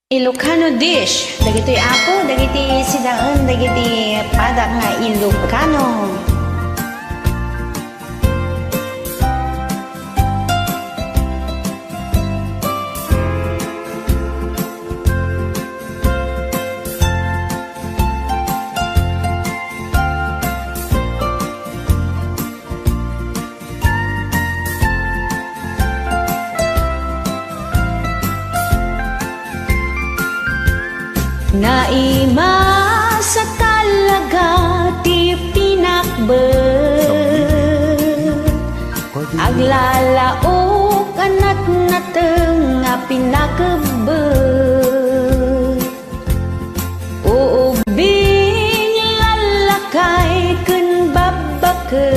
Ilocano dish. Dagiti apo, dagiti sidaan, dagiti padak nga Ilocano. Naima sa talaga ti pinakbet, aglalaok anak nateng nga pinakbet, uubing lalakay ken babaket,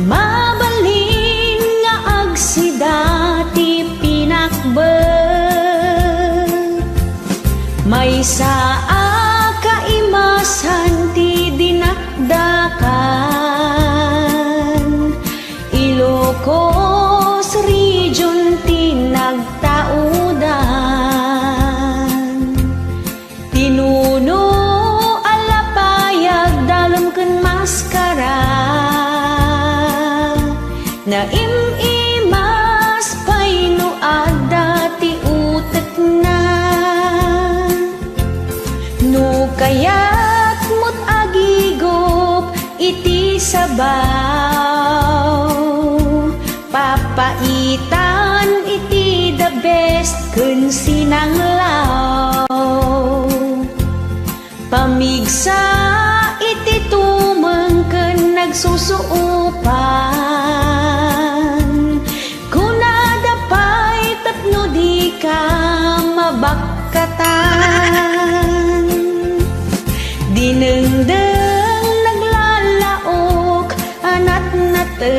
mabalin nga agsida ti pinakbet. May saa kaimasan ti dinakdakan, Ilocos region ti nagtaudan, tinuno alapayag dalom ken maskara, na im-imas payno adda ti utek na. No kayat mo't agigop iti sabaw, papaitan iti the best ken sinanglaw, pamigsa iti tumeng ken nagsusuupan, kunadapay tapno di ka mabakatan. Dinengdeng naglalaok anat nateng,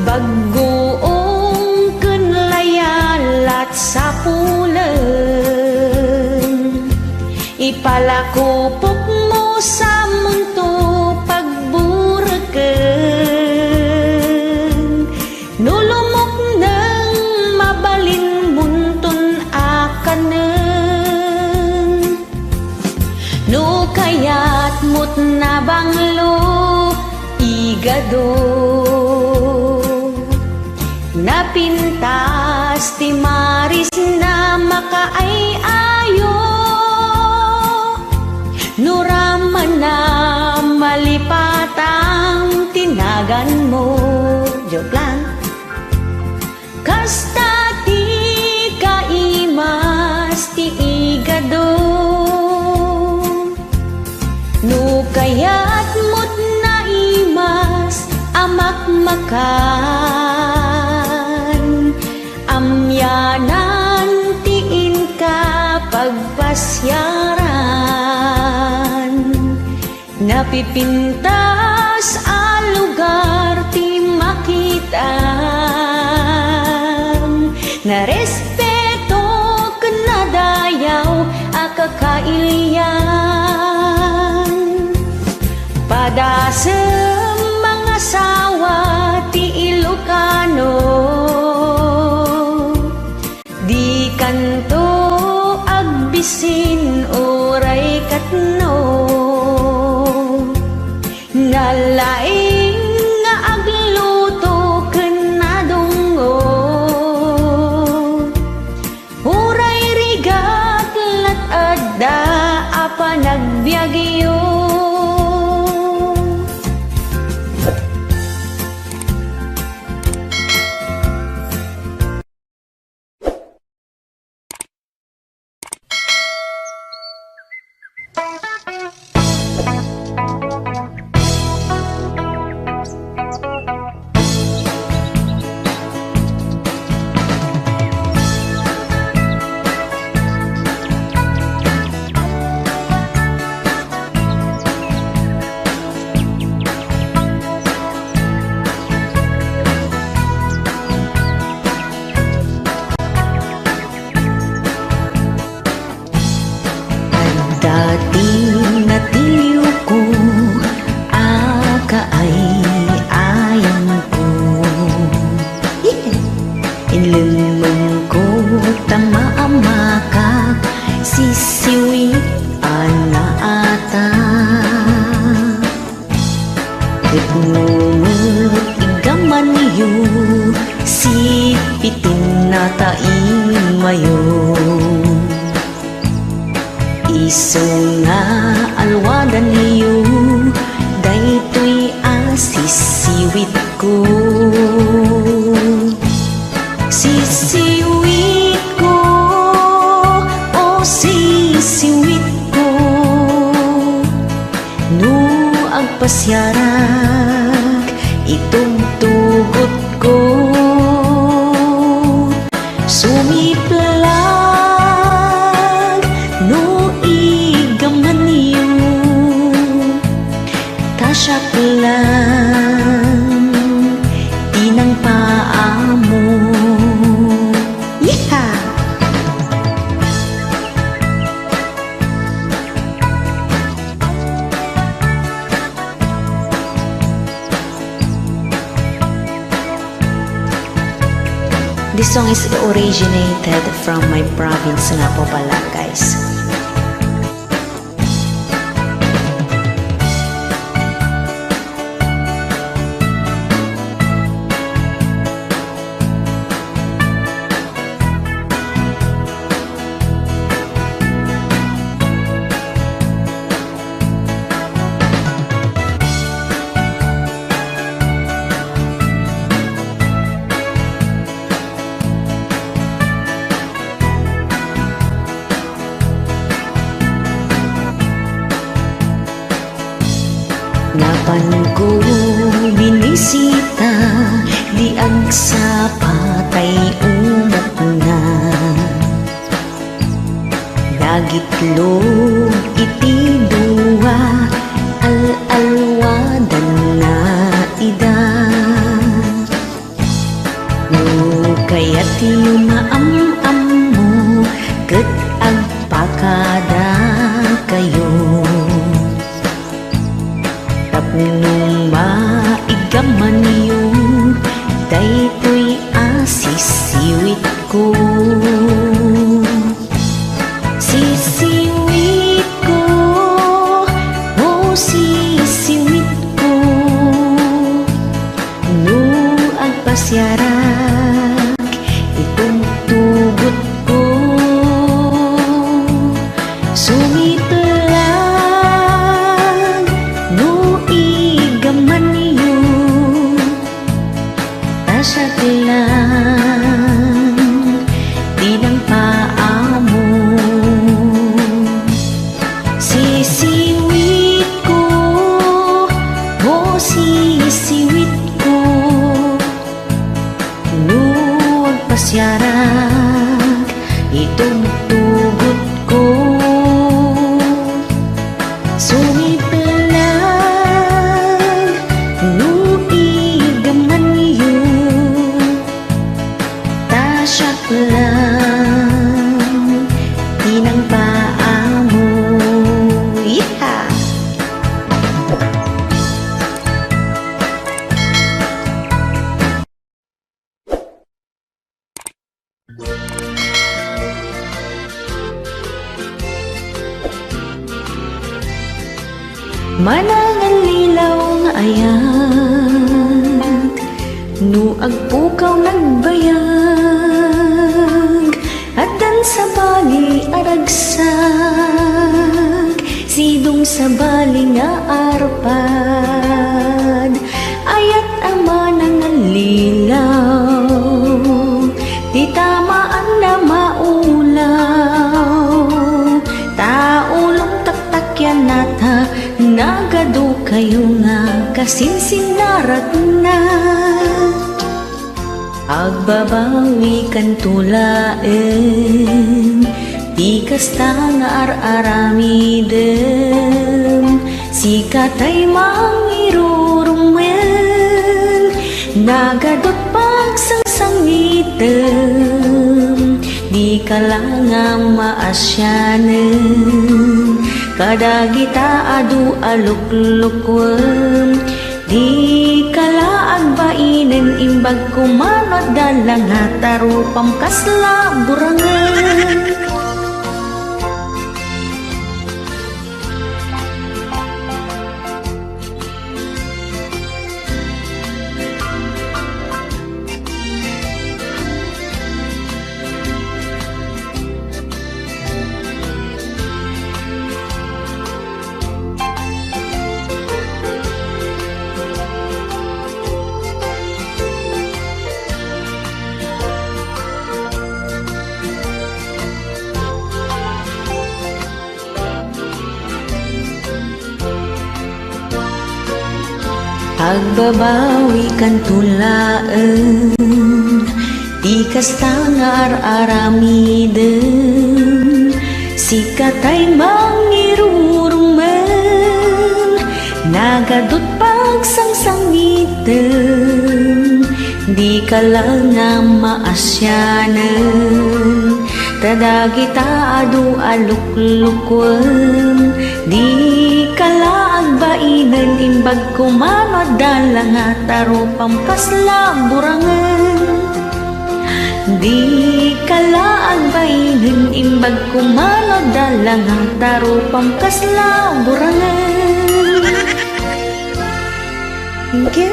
baggoong ken layalat sa puleng, ipalakupok mo sa munto pagburken, nulumok nang mabalin munton akanen. No kayat mo't nabanglo igado, napintas ti maris na makaay-ayo, nuraman na malipatang tinagan mo. Joke lang. Kasta ti kaimas ti igado, no kayat mo't naimas amakmakan, amyanan tiin ka pagpasyaran, napipintas a lugar ti makitan, na respeto ken nadayaw a kakailian, padasem mga sawa ti Ilocano, di kanto agbisin oray katno, nalaing nga agluto ken nadungo, uray rigat lat adda apa nagbiagyo. makak sisiwit anaata Ketnumut igaman yu sipitin nata imayo Iso nga alwadan niyo daytoy asisiwit ko Sisiwit ko, oh sisiwit ko No agpasyarag itong tugot ko Sumiplag no igaman niyo Tasyak lang tinang paamo This song is originated from my province nga po pala, guys. Napan ko binisita di ag sa patay umat na Dagitlog iti duwa al-alwadan na ida No kayat yung maam-am mo ket agpakada kayo Nung maigaman niyo daytoy asisiwit ko Sisiwit ko, oh sisiwit ko No agpasyarag itong tugot ko Sumiplag no igaman niyo Tasyak lang tinang paamo Sisiwit ko, oh sisiwit ko No agpasyarag itong tugot ko Sumiplag no igaman niyo Tasyak lang tinang paamo Yeehaw! Manangan lilaw nga ayag No agpukaw nagbayag Addan sa bali aragsag Sidong sa bali nga arpad Ayat ama nangan lilaw Di tamaan na maulaw Taulong taktakyan nata Nagado kayo nga kasinsindarat na Agbabawi kan tulaen Di kasta nga ar-aramidem Sikatay mangirurumen Nagadot pagsangsangitem Di ka lang nga maasyanen Kadagita adu aluk-lukwem Di kalaag bainen imbag kumanod dalang hatarupam kasla burangan Agbabawi kan tulaan, di kastangar aramiden, sikatay mangirurumeng, nagadot pagsangsangitan, di ka lang nga maasyanan, tadagita adu aluklukwen, di ka laag bainan, imbag kumano dalang at tarupam kasla burangan. Di ka laag bainan, imbag kumano dalang at tarupam kasla burangan. Thank you.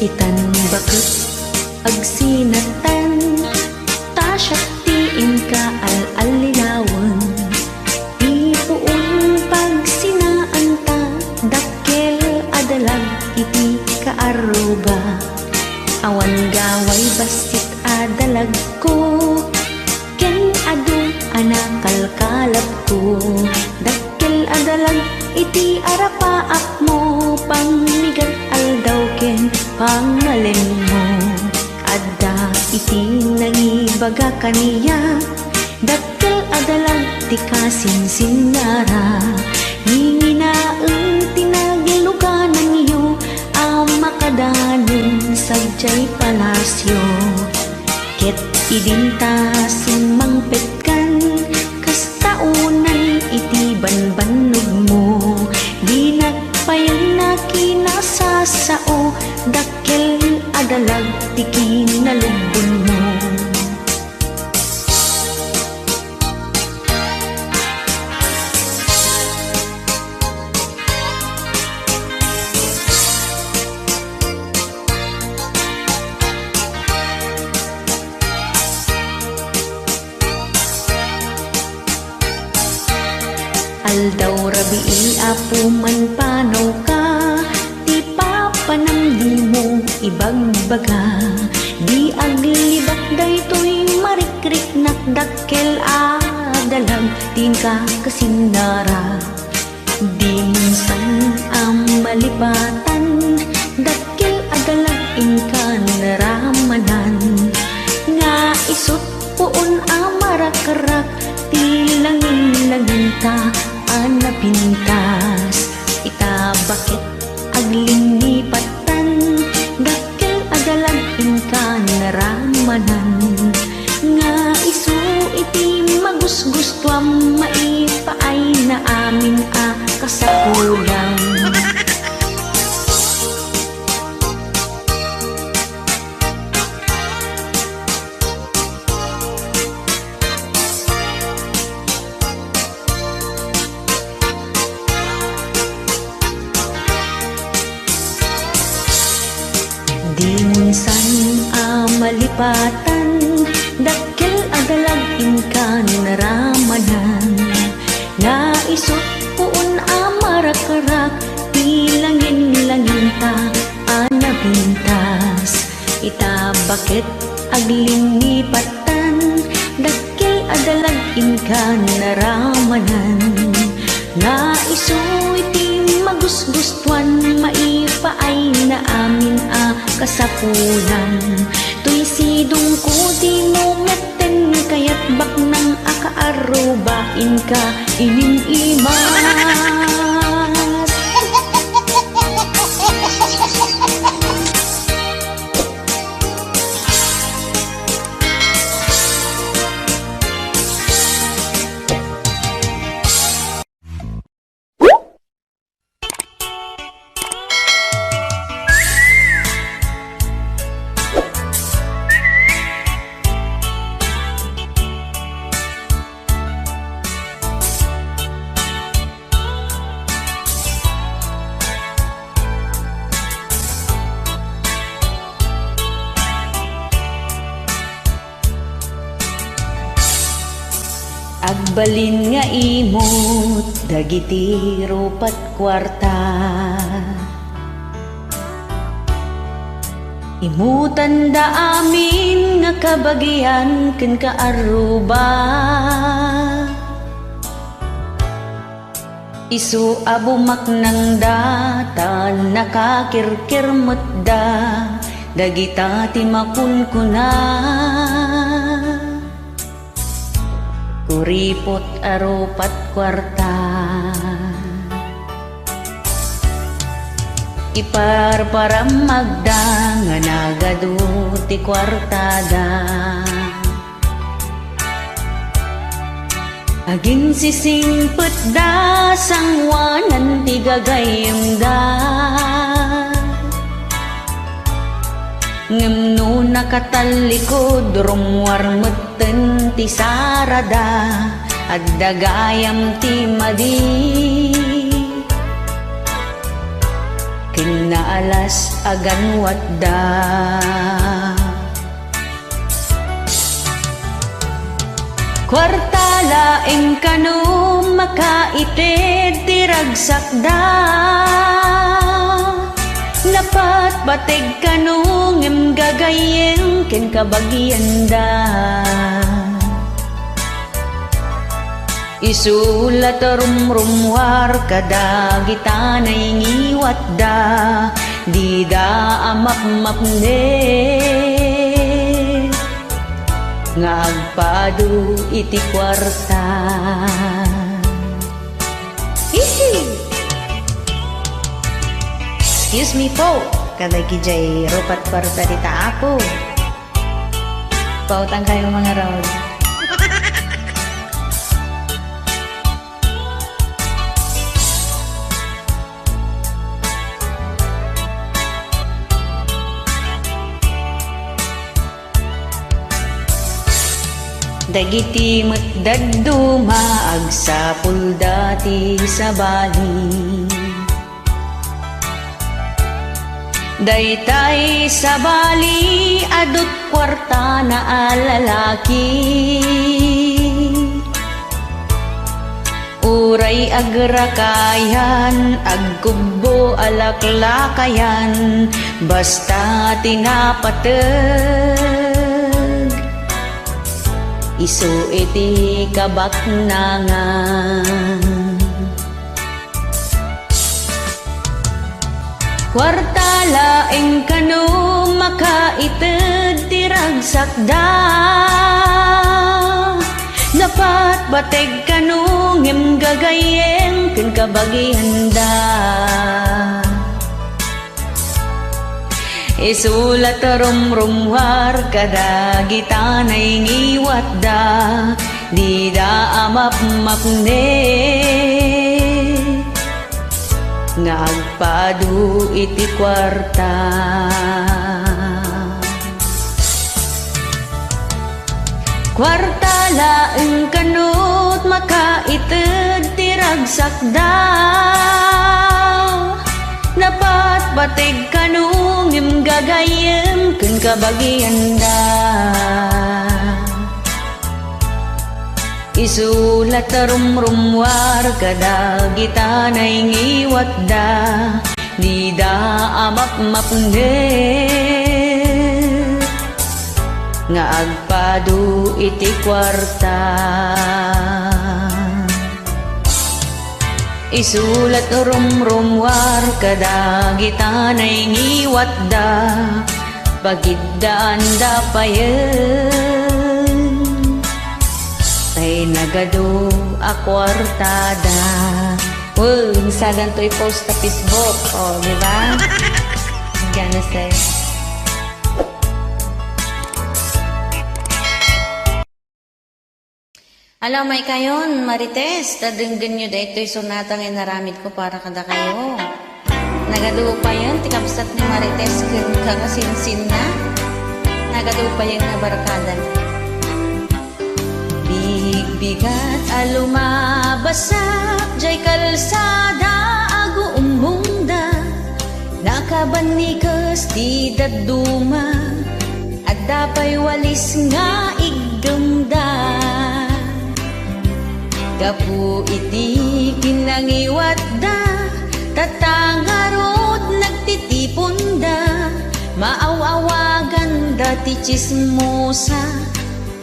Itan bakit agsinatan, tasyaktiin ka al-alinawan, ipuun pagsinaan ta, dakkel adalag iti kaaruba, awan gaway basit adalag ko, ken adu anakalkalap ko, dakkel adalag iti arapaak mo, pangmigat aldaw ken pangalin mo, adda iti nangibaga kaniya, dakkel adalag ti kasinsinara, nginginaeng tinagiluganan niyo, amakadanon sadyay palasyo, ket idinta sumangpetkan, kastaunan iti banbanog mo, di nagpayon na kinasasao, dakkel adalag ti kinalubon mo. Aldaw rabii apo man panaw ka, ti papanamdi mo ibagbaga, di aglibak daytoy marikrik nakdakkel adalag tin ka kasinara, di minsan ang malipatan, dakkel adalag inkan naramanan, nga isut puon amarakarak, ti langin-langin ta anapintas, ita bakit aglingipatan, dakkel adalag inka naramanan, nga isu iti magusgustuam maipaay na amin a kasakulang. Di minsan malipatan, dakkel adalag inka naramanan, nga isut puon amarakarak, ti langin-langin ta anapintas, ita bakit aglingipatan, dakkel adalag inka naramanan, nga isu iti magusgustuan maipaay na amin a kasapulan, tuy sidong ko di mo meten, kayat bak nang akaarubain ka ininimas. Agbalin nga imot, dagiti rupat kwarta. Imutan da amin nga kabagyan ken kaaruba. Isu abumak nang data nakakirkirmot da, dagita ti makunkuna. Kuripot arupat kwarta. Iparparam magda nga nagadu ti kwartada. Aging sisingpet da sangwanan ti gagayem da. Ngem no nakatalikod rumwarmeten ti sarada, at dagayam ti madi. Kinaalas agan wadda. Kwarta laeng kanu makaited ti ragsakda. Napat batig kanu ngem gagayeng ken kabagyan da. Isulat rumrumwar kadagitanay ngiwat da, di da amap-mapne. Ngagpadu iti kwarta. Excuse me po, kadagi jay rupat kwarta dita ako. Pautang kayo mga road. Dagiti metdaddo maagsapul dati sa bali. Daytay sa bali adut kwarta na alalaki. Uray agrakayan, agkubo alaklakayan, basta tinapateg. Isu iti kabaknangan. Kwarta laeng kanu makaited ti ragsakda. Napat bateg kanu ngem gagayeng ken kabagyan da. Isulat rumrumwar kadagitanay ngiwat da, di da amap-mapne. Ngagpadu iti kwarta. Kwarta laeng kanut makaited ti ragsakda. Napat batig kanu ngem gagayem ken kabagyan da. Isulat rumrumwar kadagitanay ngiwat da, di da amap-mapne. Ngagpadu iti kwarta. Isulat rumrumwar kadagitanay ngiwat da, pagiddaan da payen. Tay nagado akwartada. Sadan to i-post sa Facebook. O, di ba? Gana say. Alam may kayon, Marites, tadenggan nyo da ito'y sunatang inaramid ko para kada kayo. Nagaduo pa yun, tikapsat ni Marites, kakasinsin na. Nagaduo pa yun na barakadan. Big-bigat alumabasak, jay kalsada, ago umungda. Nakabanikas di daduma, at dapay walis nga igdumda. gapu iti kinangiwat da, tatangarod nagtitipon da, maawawagan da ti chismosa,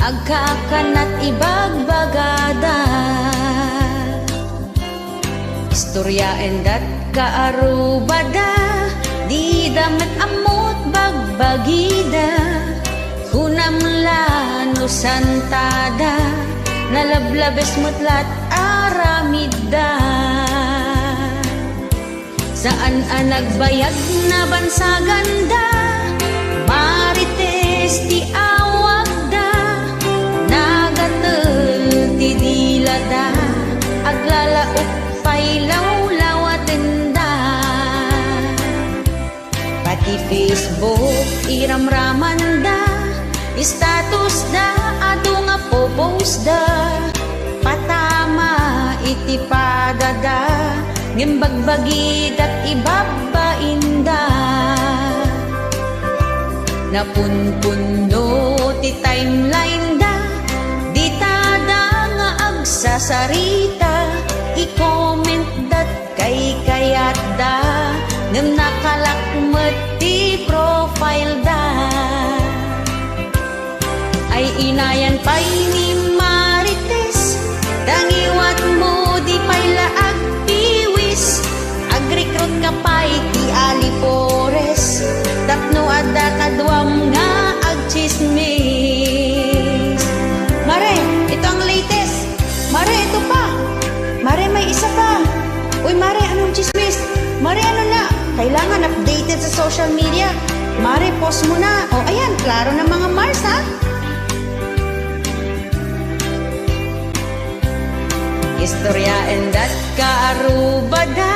agkakanat ibagbagada. Istoryaen dat kaarubada, di damat amot bagbagida, hunamla no santada, nalablabes mutlat aramida. Saan ang nagbayag na bansaganda, marites ti awag da, nagatel ti dilada, aglalaok pa'y lawlawaten da. Pati Facebook iramraman da, status da ado nga popost da, patama iti padada, ngimbagbagid at ibabain da. Napunpuno ti timeline da, di tada nga agsasarita, i-comment dat kay kayat da, ngem nakalakmet ti profile da. Ay inayan pa'y ni Marites, tangiwat mo di pa'y laag piwis, agrekrut ka pa'y ti alipores, tapno adda kadwam nga agchismis. Mare, ito ang latest. Mare, ito pa. Mare, may isa pa. Uy, Mare, anong chismis? Mare, ano na? Kailangan updated sa social media. Mare, post mo na. O, ayan, klaro na mga Mars, ha? Istoryaen dat kaarubada,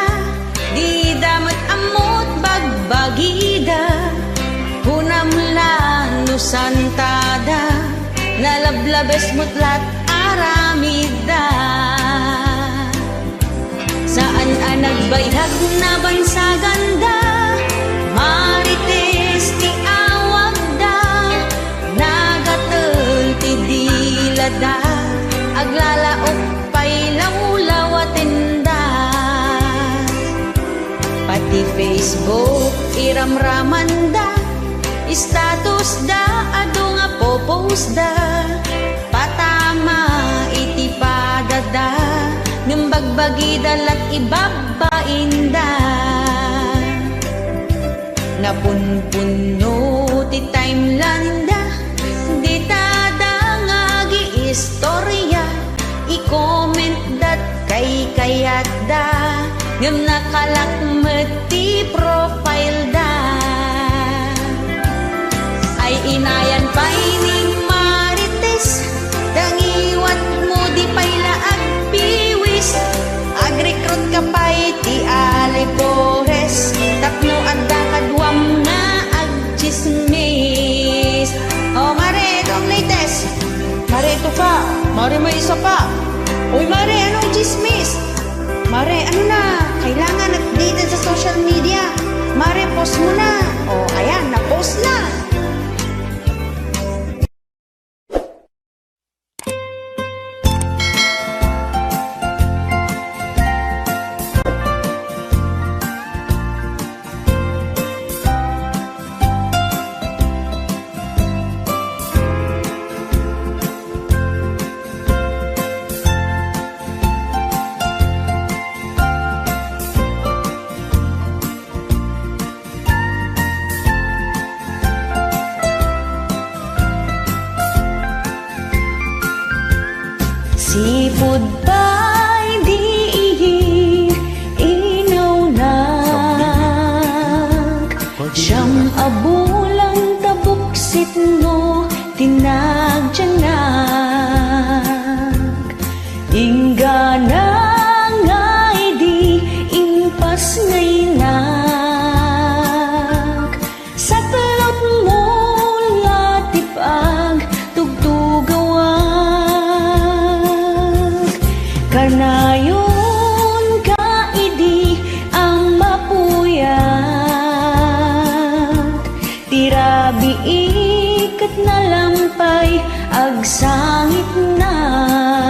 di damat amot bagbagida, hunamlan no santada, nalablabes mutlat aramida. Saan ang nagbayhag na bansaganda, marites ti awag da, nagatel ti dilada, aglalaok pa'y lawlawaten da. Pati Facebook iramraman da, status da ado nga popost da, patama iti padada, ngimbagbagida lat ibabain da. Napunpuno ti timeline da, di tada nga gi-istorya, i-comment dat kay kayat da, ngem nakalakmet ti profile da. Ay inayan pa'y ni Marites, tangiwat mo di pa'y laag piwis, agrekrut ka pa'y ti alipores, tapno adda kadwam nga agchismis. O Mare, ito ang latest. Mare, ito pa. Mare, may isa pa. Uy, Mare, anong chismis? Mare, ano na? Kailangan updated sa social media. Mare, post mo na. O, ayan, na-post na. Sipud pa'y di inaunak, siyam abulang tabuksit mo tinagtiyanak, ingana ngay di impas ngaynak, sa talot mo latipag tugtugawag, kanayon kaidi ang mapuyat, tirabi ikat na lampay agsangit nak,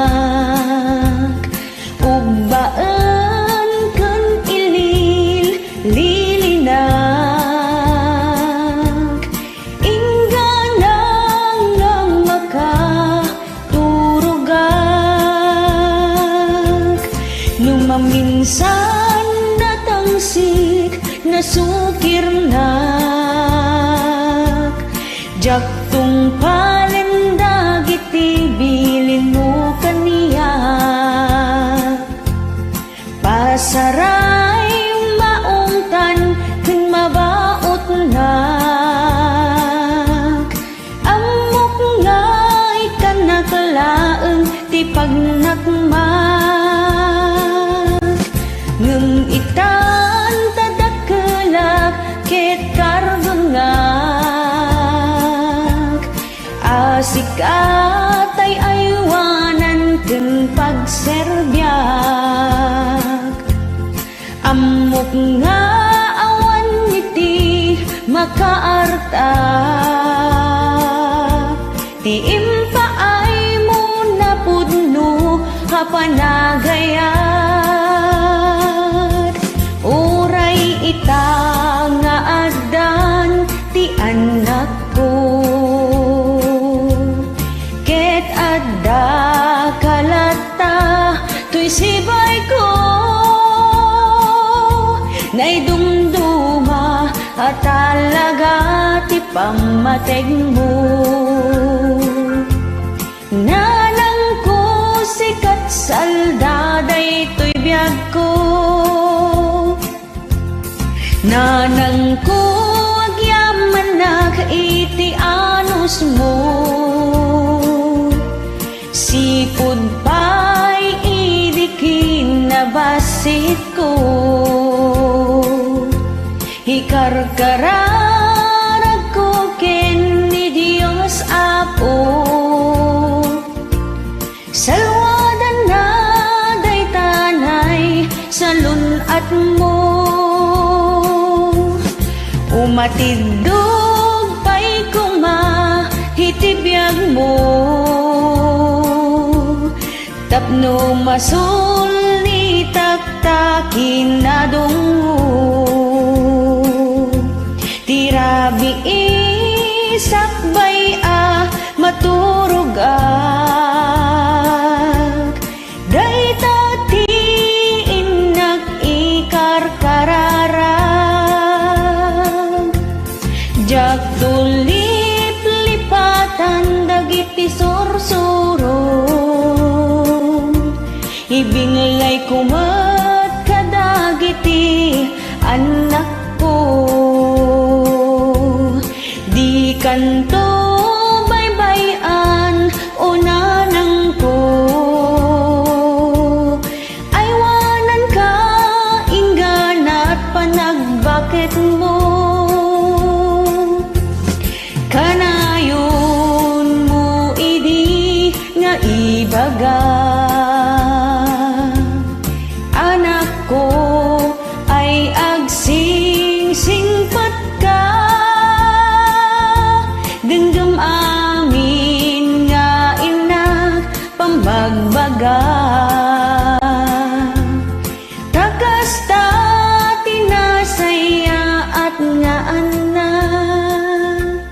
maminsan natangsik na sukirnak jaktong palendag iti bilin mo kaniya pasaray maungtan ken mabaot nak amok nga ikanaklaeng ti pagnakmak ngem itan tadakelak ket karbengak asik atay aywanan ken pagserbiak amok nga awan iti makaarta ti impaay mo na pudno kapanagayat uray ita nga adan ti anak ko ket adda kalata tuy sibay ko naidumduma at talaga ti pamateg mo nanang ko sikat saldaday to'y biyag ko nanang ko agyaman na kaiti anus mo sipod pa'y idikin na basit ko ikarkararag ko ken ni Diyos Apo salwadan na day tanay salun at mo umatidog pa'y kumahitibiyag mo tapno masul ni taktakin na dungo tirabi isakbay maturugak dayta ti inak ikarkararag jak tulip lipatan dagiti sursurong ibinglay kumat kadagiti anak ko di kanto baybayan o nanang ko aywanan ka ingganat panagbakit mo kanayon mo idi nga ibaga anak ko ay agsing-singpat ka genggam amin nga inak pambagbaga takas ta tinasaya at nga anak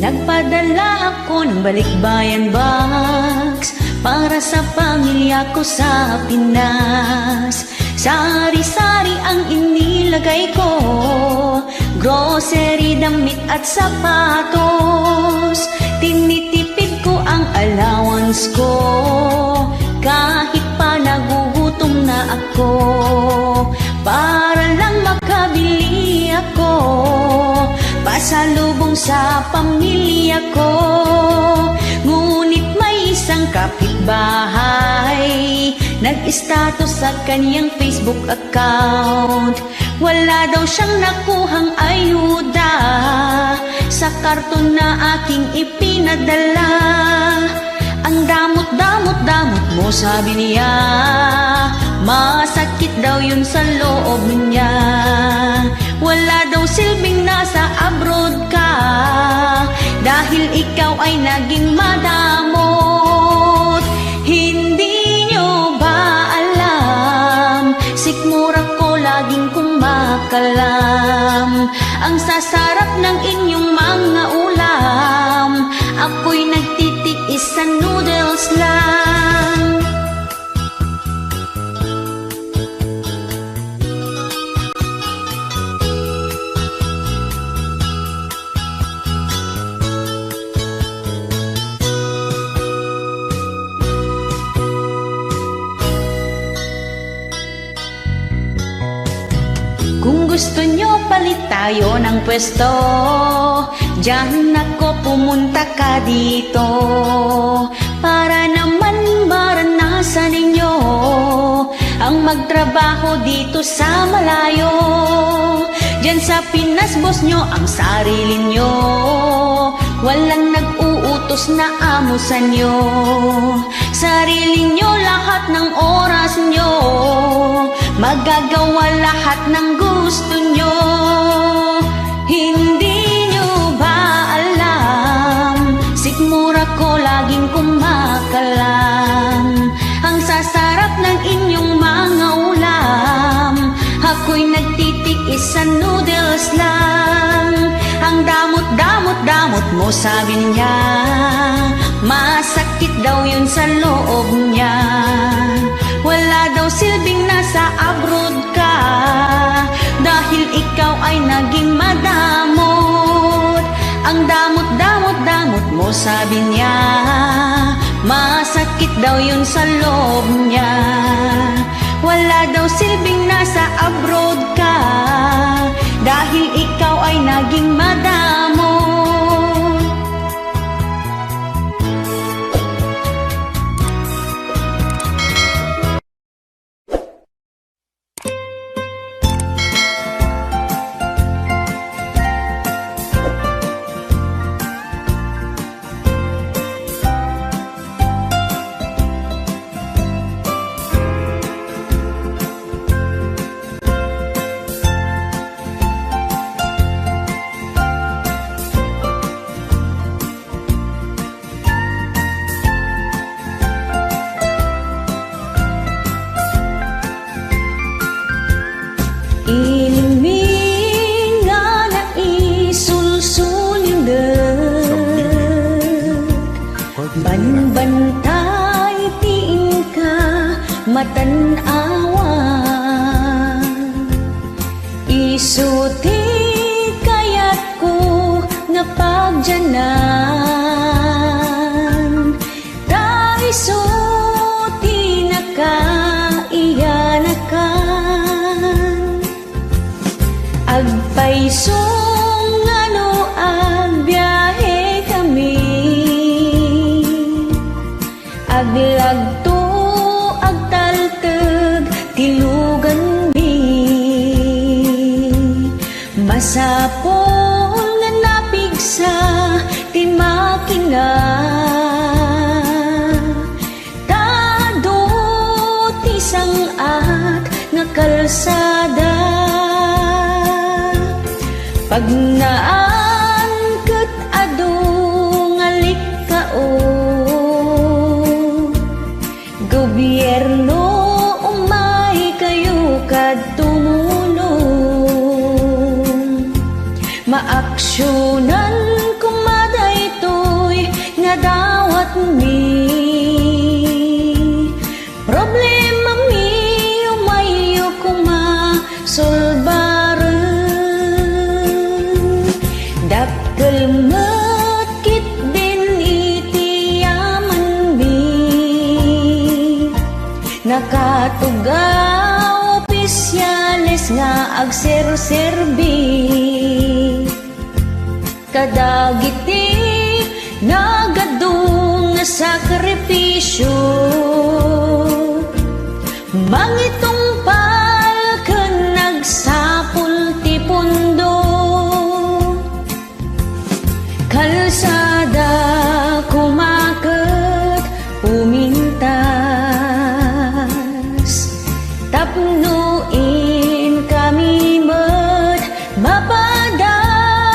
nagpadala ako ng balikbayan box para sa pamilya ko sa Pinas. Sari-sari ang inilagay ko, grocery, damit at sapatos. Tinitipid ko ang allowance ko, kahit pa nagugutom na ako, para lang makabili ako pasalubong sa pamilya ko. Ngunit may isang kapitbahay nag-status sa kaniyang Facebook account. Wala daw siyang nakuhang ayuda sa karton na aking ipinadala. Ang damot-damot-damot mo, sabi niya, masakit daw yun sa loob niya. Wala daw silbi nasa abroad ka, dahil ikaw ay naging madamot. Hindi nyo ba alam, sikmura ko laging kumakalam. Ang sasarap ng inyong mga ulam, ako'y nagtitiis sa noodles lang. Kung gusto nyo palit tayo ng pwesto, diyan ako pumunta ka dito, para naman maranasan ninyo ang magtrabaho dito sa malayo. Diyan sa Pinas, boss nyo ang sarili nyo, walang nag-uutos na amo sa nyo. Sarili nyo lahat ng oras nyo, magagawa lahat ng gusto nyo. Hindi nyo ba alam, sikmura ko laging kumakalam. Ang sasarap ng inyong mga ulam, ako'y nagtitiis sa noodles lang. Ang damot-damot mo sabi niya, masakit daw yun sa loob niya. Wala daw silbing nasa abroad ka, dahil ikaw ay naging madamot. Ang damot-damot mo sabi niya, masakit daw yun sa loob niya. Wala daw silbing nasa abroad ka, dahil ikaw ay naging madamot. Ilming nga na isulsul yung banbantay tiin ka matanawa, isuti kayat ko nga pagdyanan, taisuti na ka iyanakan. Agpaisong ano ang biyahe kami, aglagto agtaltag tilugan mi, masapol nga napigsa ti makina, tado ti sangat nga kalsada. Pag naangkat ado nga likao, gobyerno umay kayo kad tumulong, maaksyonan kumaday to'y nga dawat mi. Problema mi umayo kumasolbaren, dakkel matkit din itiyaman mi, nakatugaw opisyales nga agserserbi, kadagiti nagadung nga sakripisyo, mangitungpal ken nagsapul ti pundo, kalsada kumaket umintas, tapnuin kami met mapadaan.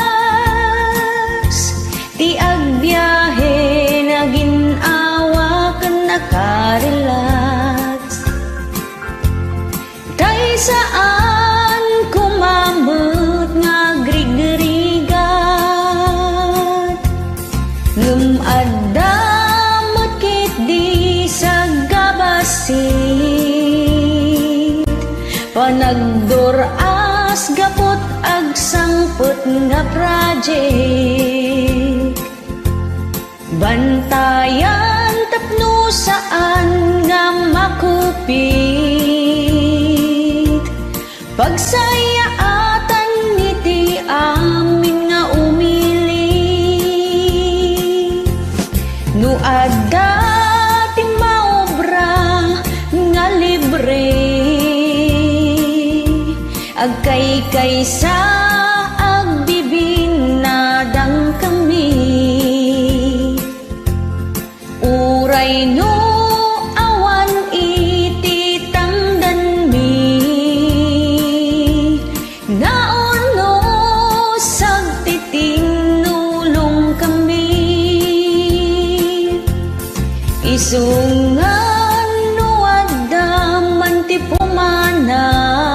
oras gapot ag sangpot nga project. Bantayan tapno saan nga makupit. Pagsayaatan niti amin nga umili. No adda ti maobra nga libre. Agkay sa agbibinadang kami. Uray no awan iti tangdan mi. Naon no sagtitinulong kami. Isungan no adda man ti pumanaw.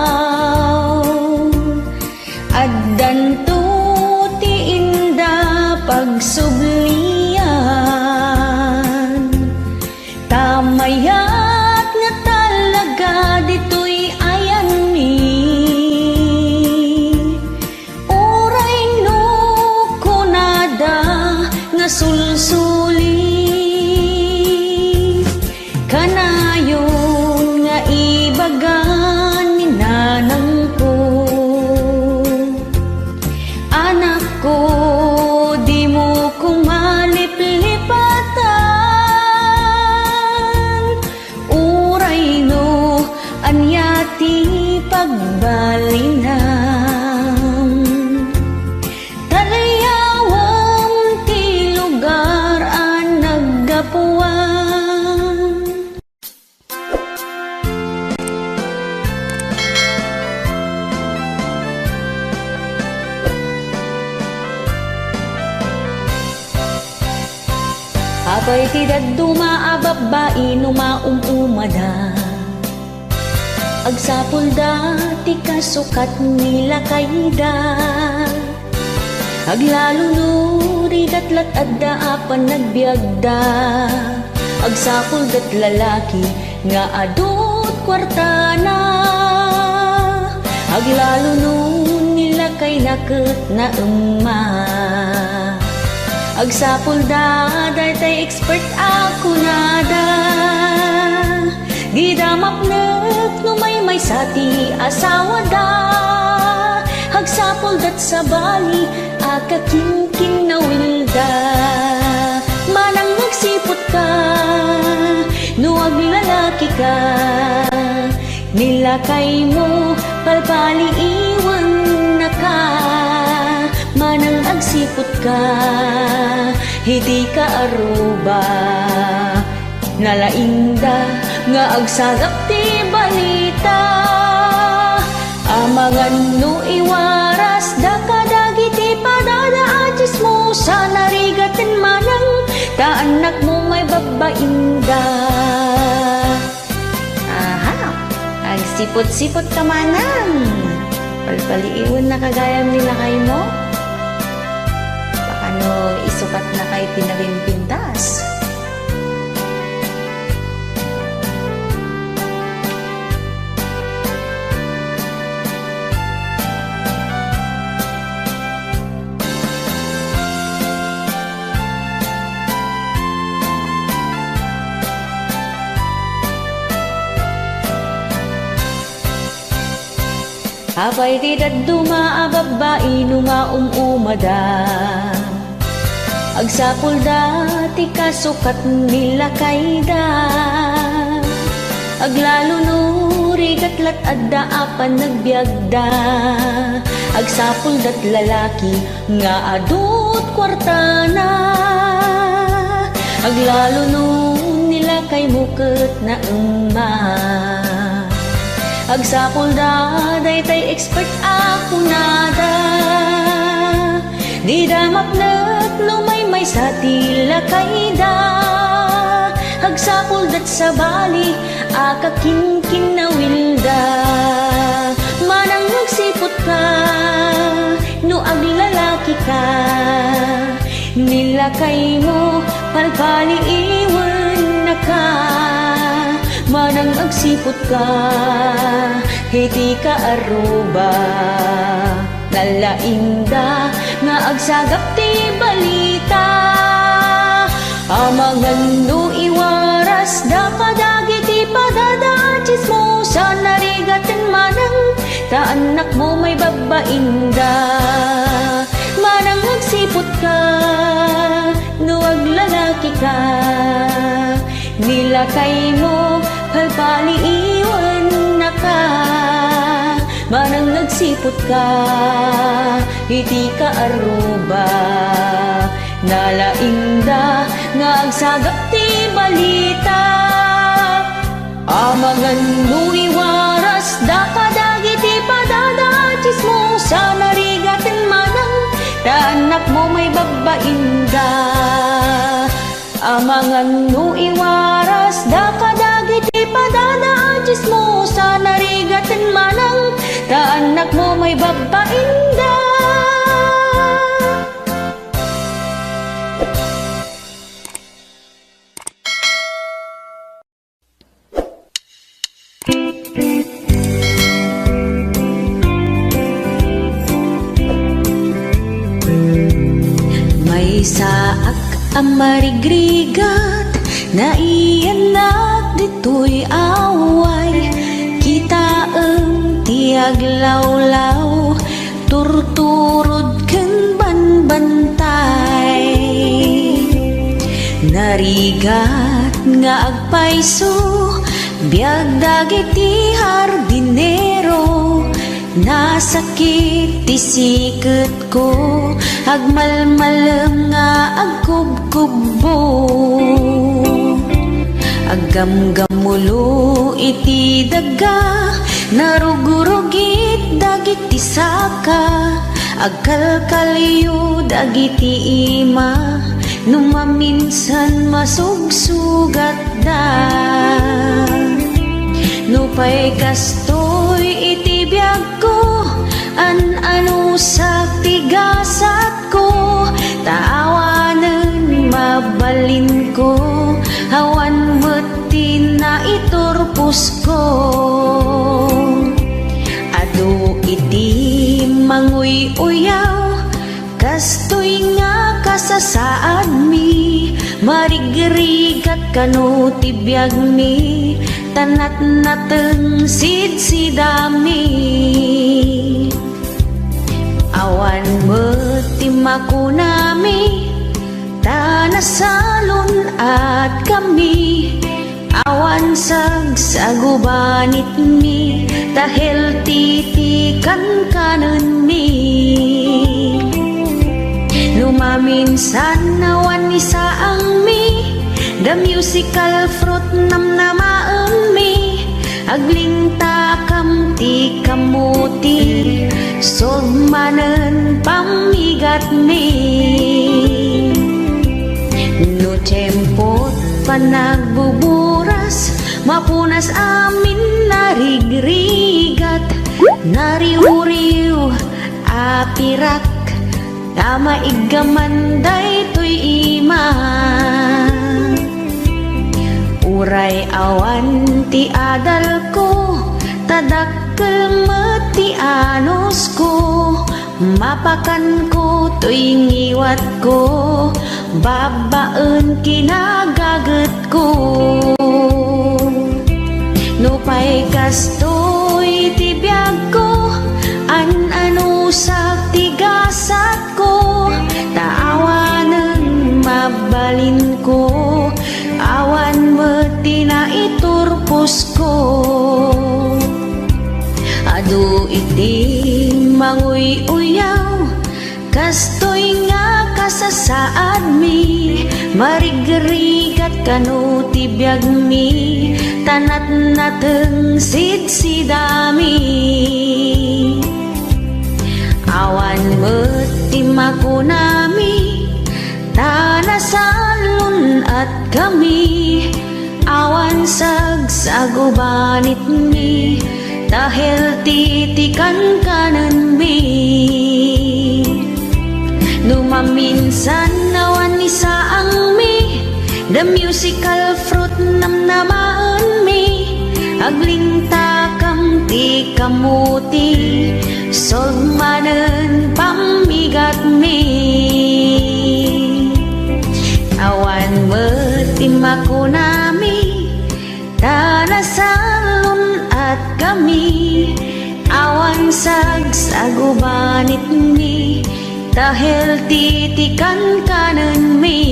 Addanto ti inda pagsublian. Tamayat nga talaga dito'y ayan mi. Oray no kunada nga sulsuli. Kanayon nga ibagan ni nanang ko. Anak ko, di mo ko maliplipatan. Uray no, anyati pagbalinam. Talayawang ti lugar ang naggapuan. Abay ti daddo maababai no maumumada. Agsapulda ti kasukat nila kayda. Aglalo no rigatlat adda apan nagbiagda. Agsapuldat lalaki nga adot kwartana. Aglalo no nila kay naket na emma. Agsapulda daytay expert ako nada. Di damapnek no may sati asawa da. Agsapuldat sa bali akakingking na wilda. Manang nagsipot ka no aglalaki ka. Nilakay mo palpali iwan na ka. Manang agsipot ka, hindi ka aruba. Nalainda nga agsagap ti balita. Amangan no iwaras da kadagi ti padada adjis mo sa narigatin manang ta anak mo may babainda. Aha, agsipot-sipot ka manang. Palpaliiwan na kagayam nila kay mo. Ano isukat na kay tinabing pintas. Abay di daddo maababai no maumumada. Agsapulda ti kasukat nila kayda. Aglalo no rigatlat adda apan nagbiagda. Agsapuldat lalaki nga adot kwartana. Aglalo no nila kay muket na emma. Agsapulda daytay expert ako nada. Di damapnek no may sati lakayda. Agsapuldat sa bali akakingking na wilda. Manang nagsipot ka no aglalaki ka. Nilakay mo palpali iwan na ka. Manang agsipot ka, hindi ka aruba. nalaingda nga agsagap ti balita. Amangan no iwaras da kadagiti padada chismosa narigaten manang ta anak mo may babainda. Manang nagsipot ka no aglalaki ka, nilakay mo palpali iwan na ka. Manang nagsipot ka iti ka aruba, nalaingda nga agsagap ti balita. Amangan no iwaras da kadagiti padada chismosa narigaten manang ta anak mo may babainda. Amangan no iwaras da kadagiti padada chismosa narigaten manang ta anak mo may babainda. May saak ang marigrigat na iyanak dito'y away. Kita ang tiaglawlaw turturod ken banbantay. Narigat nga agpayso biag dagiti hardinero. Nasakit ti siket ko agmalmalem nga agkubkubbo. Aggamgamulo iti daga narugurugit dagiti saka. Agkalkaliyo dagiti ima numaminsan masugsugat da. Nupay kastoy iti biag ko ano sa tigasat ko. Taawanan mabalin ko hawan metin na iturpus ko. Adu iti manguy-uyaw kastoy nga kasasaad mi. Marigrigat kano ti biag mi tanat nateng sidsidami. Awan metimako nami tanasalon at kami. Awan sagsagubanit mi dahil titikan kanan mi. Lumaminsan awan isaang mi the musical fruit namnamaan mi. Agling takam ti kamuti sugmanen pamigat mi. No tempot panagbuburas mapunas amin narigrigat. Nariuriw apirak tama igamanday to'y ima. Uray awan ti adal ko tadakkel meti anos ko. Mapakan ko to'y ngiwat ko babaen kinagaget ko. Nupay kastoy ti biag ko ano sa tigasat ko. Taawanen mabalin ko awan meti na iturpus ko. Adu iti manguy-uyaw kastoy nga kasasaad mi. Marigrigat kano ti biag mi tanat nateng sidsidami. Awan metimako nami tanasalon at kami. Awan sagsagubanit mi dahil titikan kanan mi. Numaminsan awan isaang mi the musical fruit namnamaan mi. Agling takam ti kamuti sugmanen pa sa gubanit mi, dahil titikan kanan mi.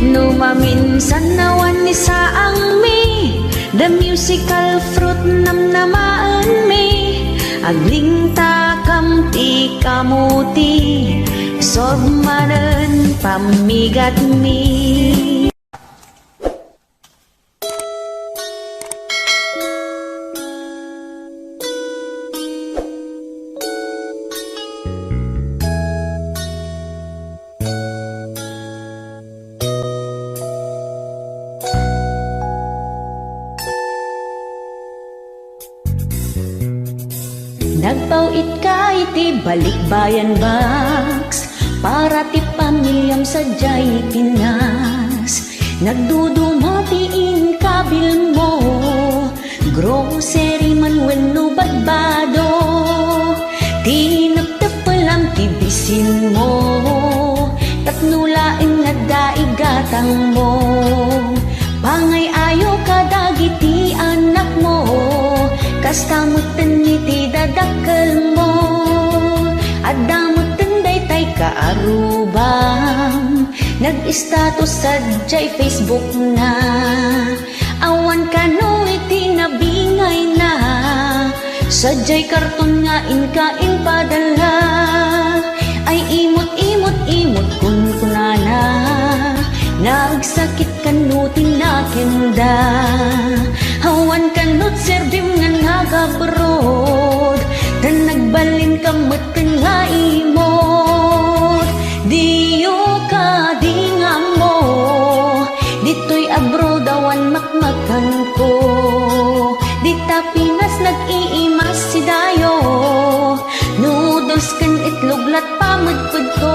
Numaminsan nawan ni saang mi, the musical fruit namnamaan mi. Agling takam ti kamuti, sobmanen pamigat mi. Nagpauit ka iti balikbayan box, para ti pamilyam sa jay Pinas. Nagdudumatiin kabil mo, grocery man wenno badbado. Tinaptapalam ti bisin mo, tatnulain nga daigatang mo. Pangay ayo kadagiti anak mo, kastamutan niti dadakkel mo. Adamutan daytay kaarubam, nag-status sa jay Facebook na. Awan ka no iti nabingay na, sa jay karton nga inkain padala. Ay imot kun kunana, nagsakit kanutin na kenda. Hawan kanot serbim nga nagabrod, dan nagbalin kamot nga imot. Diyo ka dinga mo, dito'y abroad awan makmakan ko. Dita Pinas nag-iimas si dayo, noodles kan itlog lat pamagpud ko.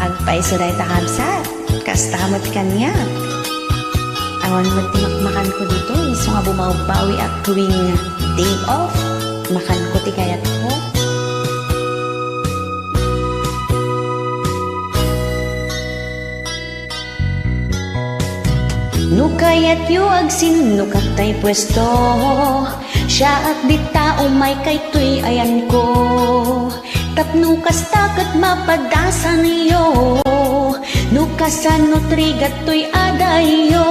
Agpay suday takamsat, kastamot kanya. Awan mo timakmakan ko dito, iso nga bumabawi at tuwing day off, makan ko ti kayat ko. Nukayat yu agsin nukatay pwesto, siya at dita umay kay tuy ayan ko. Tapno kastakot mapadasan yo, nukasan no trigat tuy adayo.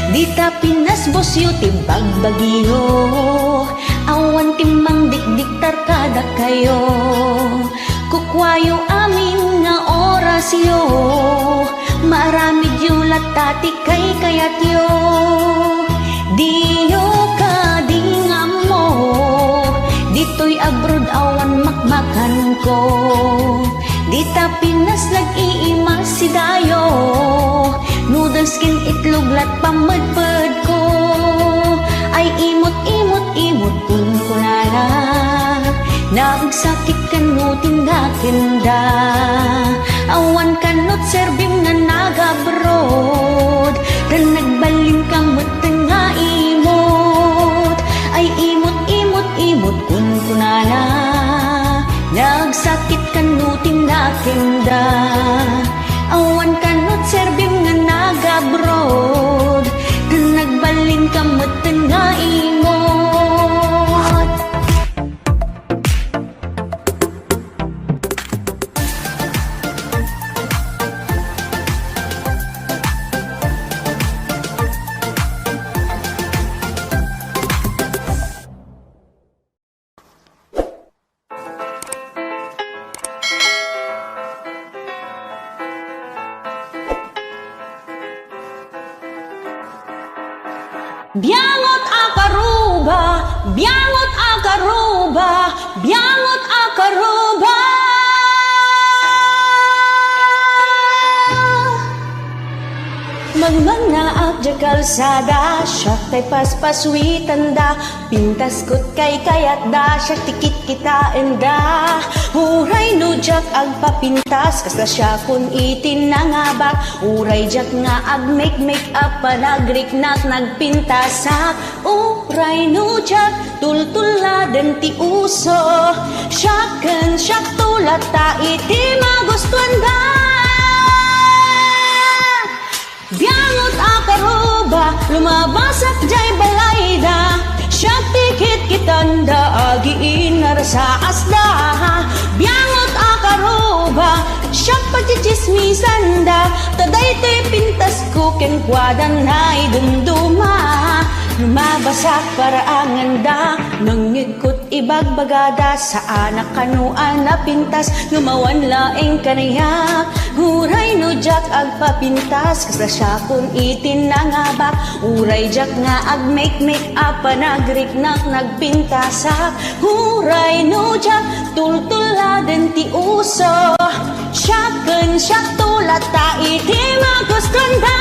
Dita Pinas bosyo ti bagbagyo, awan timang dikdiktar kada kayo. Kukwayo amin nga orasyo, maramid yu latati kay kayat yo. Diyo ka dingam mo, dito'y abroad awan makmakan ko. Dita Pinas nag-iimas si dayo, noodles kin itlog lat pamadpad ko. Ay imot kun kunala, nagsakit kanutin da kenda. Awan kanot serbim nga nagabrod, dan nagbalin kamot nga imot. Ay imot kun kunala, nagsakit kanutin na kenda. Awan kanot serbim nga nagabrod, dan nagbalin kamot nga imot. Biangot akaruba, biangot akaruba, biangot akaruba. Magmana at kalsada, siya tay paspaswitan da. Pintas kot kay kayat da, siya tikit kita enda. Uray no jak agpapintas, kasla siya kun itinangabak. Uray jak nga ag make up pa nagriknak nagpintasak. Uray no jak tultula den ti uso, siyaken siyak tulat ta iti magustuhan da. Biangot akaruba, lumabas at jay balayda. Siya tikit kitanda agiin narasa asda biangot akaroba siya pagchichismisan da taday to'y pintas ko ken kwadan na idumduma lumabasak para anganda nangikot ibagbagada sa anak kanuan na pintas lumawan laeng kanayak huray no jak agpapintas kasla siya kung itinangabak uray jak nga ag make up panagrik-nak nagpintasak huray no jak tultuladen ti uso siyaken siyak tulata iti maguskonda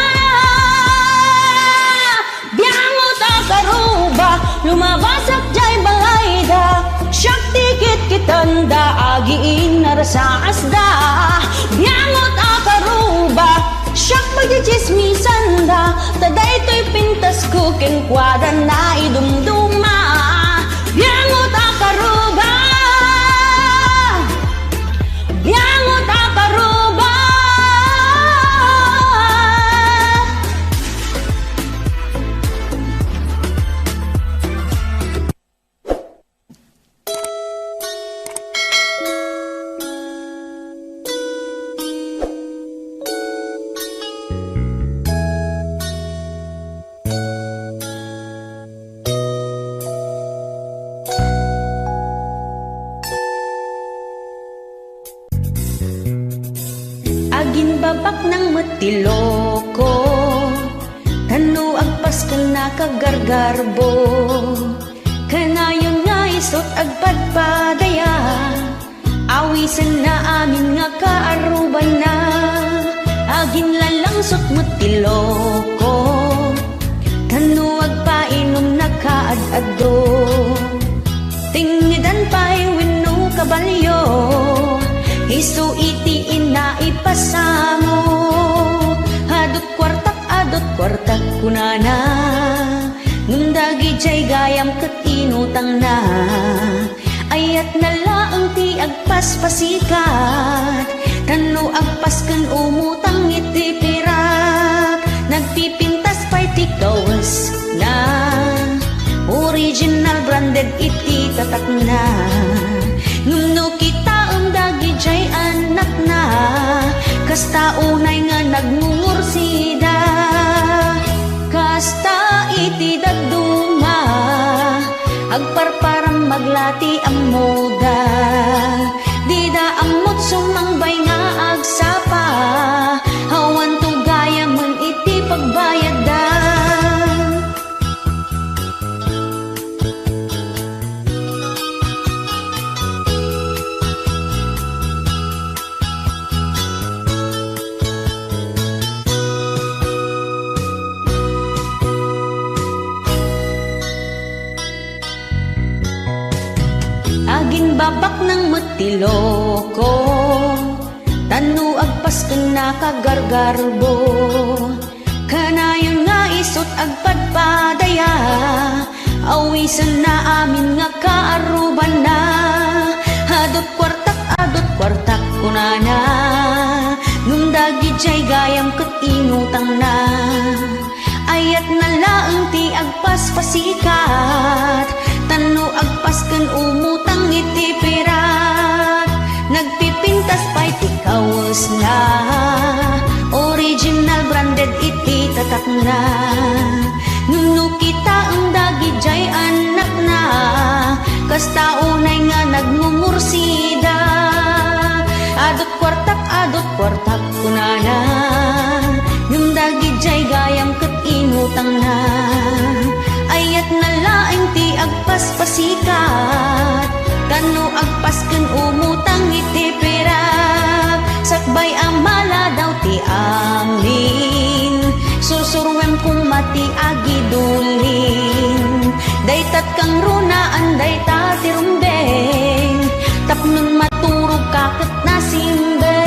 biangot akaruba lumabasak jay balayda siyak tikit kitanda agiin narasa asda biangot akaruba siyak pagchichismisan da taday to'y pintas ko ken kwadan na idumduma biangot akaruba biangot akaruba agin babak ng matiloko tanu agpas ka na kagargarbo kanayon nga isot agpadpadaya awisan na amin nga kaaruban na agin lalangsot matiloko tanu agpainom na kaadado tingidan pa'y wino kabalyo isu iti ina ipasamo adot kwartak kunana ngundagi jay gayam ket inutang na ayat na laeng ti agpaspasikat tanu agpasken umutang iti pirak nagpipintas pa'y ti kawas na original branded iti tatak na ngumno kita dagi jay anak na kasta unay nga nagmumursida kasta iti daduma agparparam maglati ang moda di da amot sumangbay nga agsapa hawan to gaya man iti pagbayad da agin babak ng matiloko tanu agpas ka na kagargarbo kanayon nga isot agpadpadaya awisan na amin nga kaaruban na adot kwartak kunana ngundagi jay gayam ket inutang na ayat na laeng ti agpaspasikat tanu agpasken umutang iti pirak nagpipintas pa'y ti kawas na original branded iti tatak na nunu kita ang dagi jay anak na kasta unay nga nagmumursida adot kwartak kunana nung dagi jay gayam ket inutang na ayat na laeng ti agpaspasikat tanu agpasken umutang iti pirak sakbay amala daw ti amin susurwem kung mati agidulin daytat kang runaan dayta ti rumbeng tapnon maturog kaket nasimbe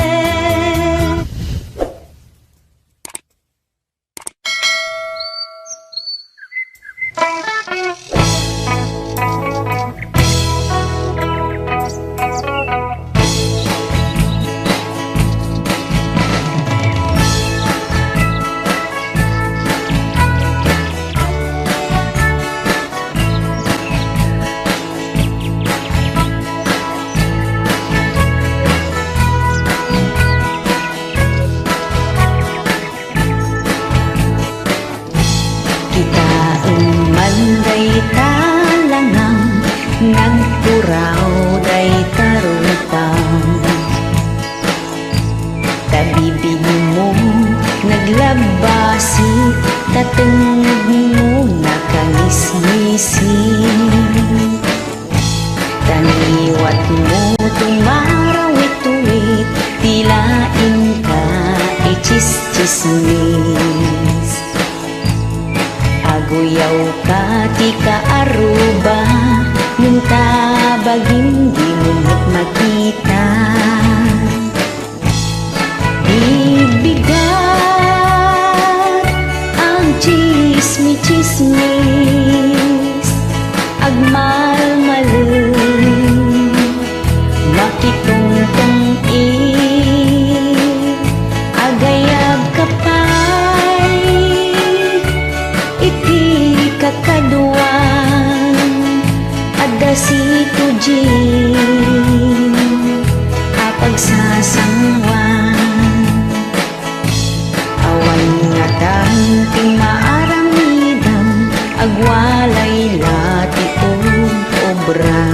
agmalmalem makitungtong agayab kapay iti kakaduan ada si tujin apagsasangwan awan nga tanting maaramidam agwalay lati obra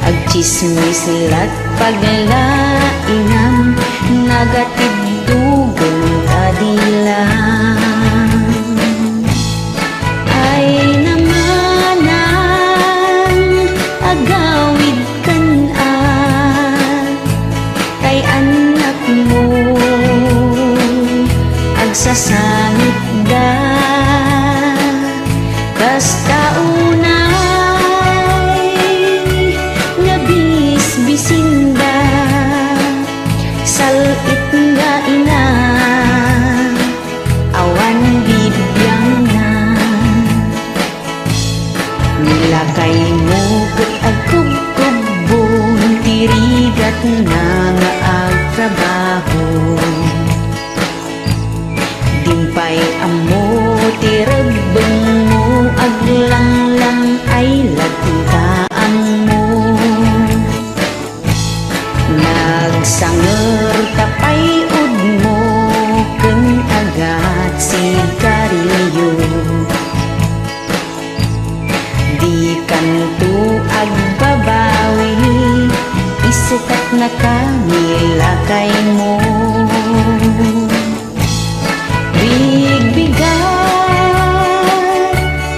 agchismis lat paglainam nagatiddugan kadilang ay namanan agawid kan kay anak mo agsasangit da kas taunay nabisbisinda salit nga ina awan bibiyang na nilakay mo kat agkubkubon tirigat na nga agtrabaho dimpay amo tiragbeng mo aglanglang ay lagtaan mo nagsanger tapay ud mo ken agat si karilyo di kanto agbabawi isukat na kamilakay mo bigbigat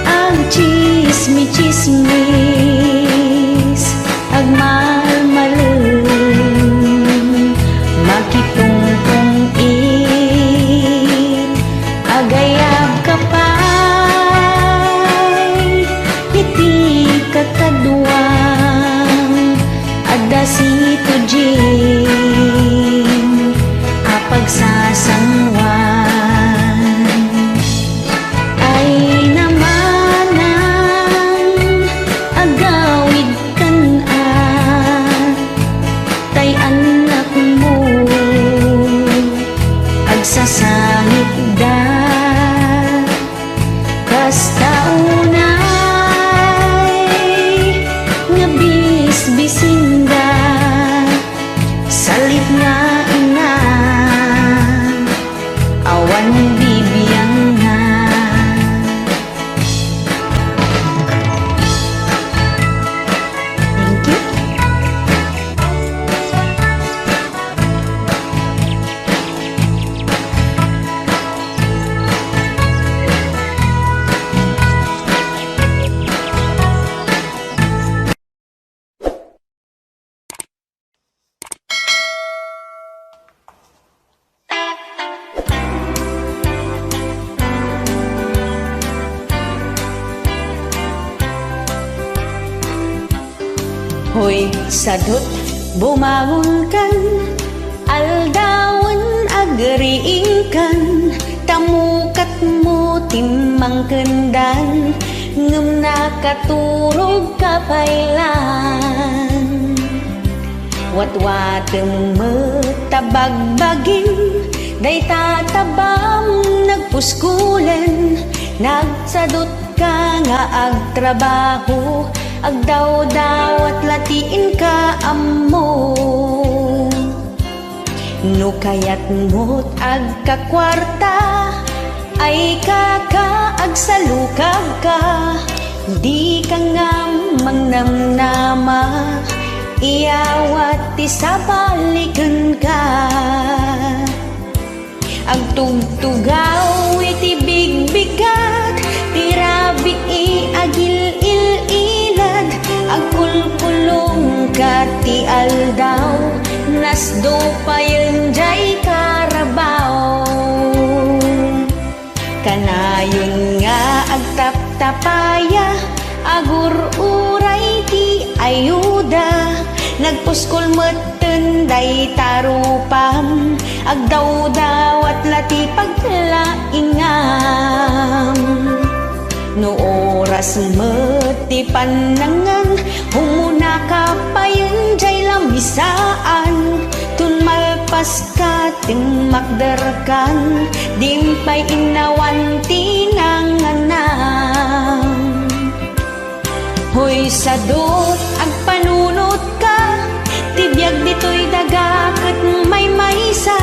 ang chismis agmalmalem makitungtong agayab kapay iti kakaduang ada si tujin apagsasangwan ay namanan agawid kan tay anak mo agsasangit da kas taunay nabisbisinda salit nga ina awan bibiyang na thank you. Hoy sadot bumangon kan aldawan agriing kan tamukat mo timmang kendan ngem nakaturog kapailan watwatem metabagbagin day tatabam nagpuskulen nagsadot ka nga agtrabaho agdaw-dawat latiin ka ammo no kayat mo't agkakwarta ay kakaagsalukab ka di ka nga mangnamnama iyawat ti sabalikan ka agtugtugaw iti bigbigat tirabi agil-il-ilad agkulkulong ka ti aldaw nasdo pa yun jay karabaw kanayon nga agtaptapaya agur-uray ti ayuda nagpuskol metenday tarupam agdaw-dawat lati paglaingam no oras mati panangan, humuna ka pa yun jay lamisaan. Tun malpas ka ting makdarkan, dimpay inawan tinanganang. Hoy sadot ag panunot ka, tibiyag dito'y daga ket may maysa.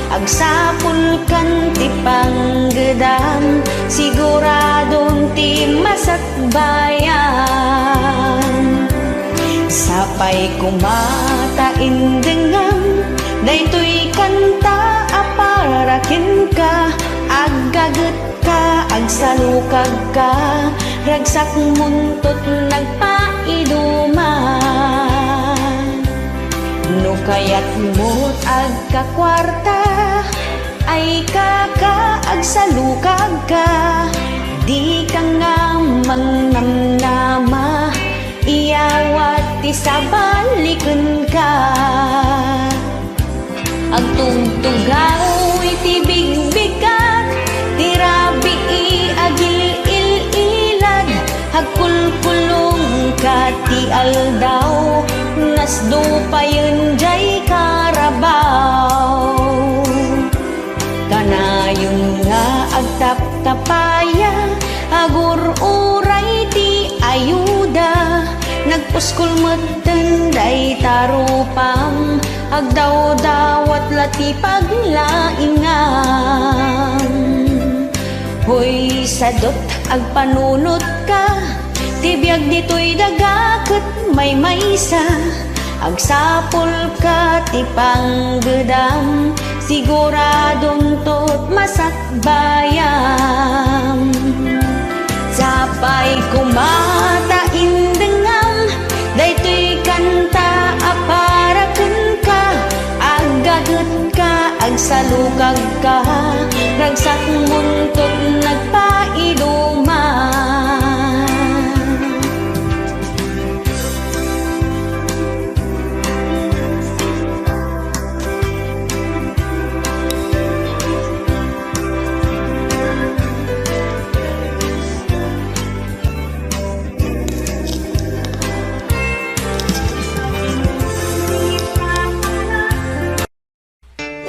Agsapul kan ti panggedam, siguradong ti masakbayan. Sapay kumata indengam, daytoy kanta aparakin ka. Aggaget ka, agsalukag ka, ragsak muntot nagpaiduman. No kayat mo't agkakwarta, ay agsalukag ka. Di ka nga mangnamnama, iyawat ti sabaliken ka. Agtugtugaw iti bigbigat, tirabi agil-il-ilag. Agkulkulong ka ti aldaw, nasdo pa yun jay karabaw. Kanayon nga agtap-tapaya, agur-uray ti ayuda. Nagpuskul metten day tarupam, agdaw-dawat lati paglaingan. Hoy sadot agpanunot ka, tibiyag dito'y daga ket may maysa. Agsapol ka ti panggedam, siguradong tot masakbayam. Sapay kumata indengam, daytoy kanta aparaken ka. Aggaget ka, agsalukag ka, ragsak muntot nagpaiduman.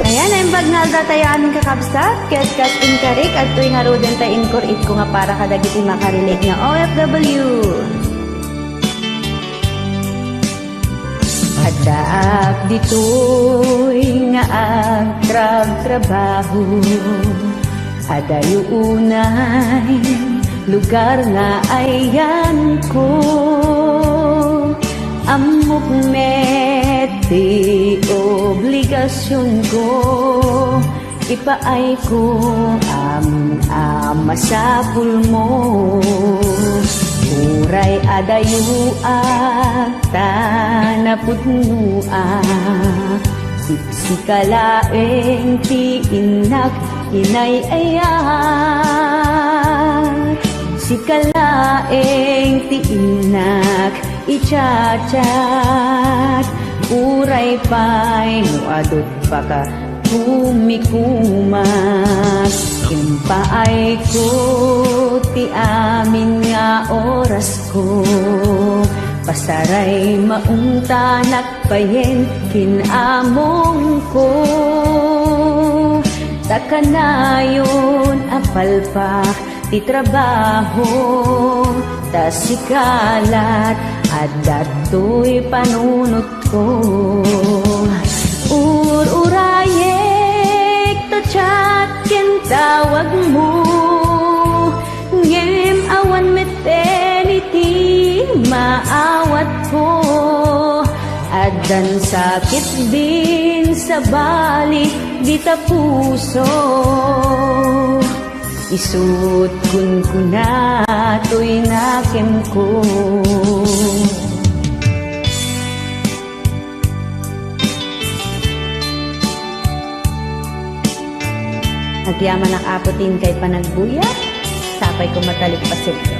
Ayan, ang bagnalda tayo aming kakabsat, kes inkarik at tuwing haruden tayo inkorit ko nga para kadagiti makarelate nga OFW. Padaak dito'y nga agtrab-trabaho, adayo unay lugar nga ayan ko. Amok ti obligasyon ko, ipaay ko masapul mo. Uray adayu tanapudnua, sikalaeng ti inak inay ayan. Sikalaeng ti inak ichat-chat, uray pa'y no adot pa ka humikumat. Impaay ko ti amin nga oras ko, pasaray maungtanak payen kinamong ko. Takanayon apalpak ti trabaho, tasikalat at dato'y panunot ko. Urayek to chat ken tawag mo, ngem awan meteniti maawat ko. Adan sakit din sa bali di ta puso, isut kun kuna to'y nakem ko. Nagyaman ang apotin kay panagbuya, sapay ko matalik pa sila.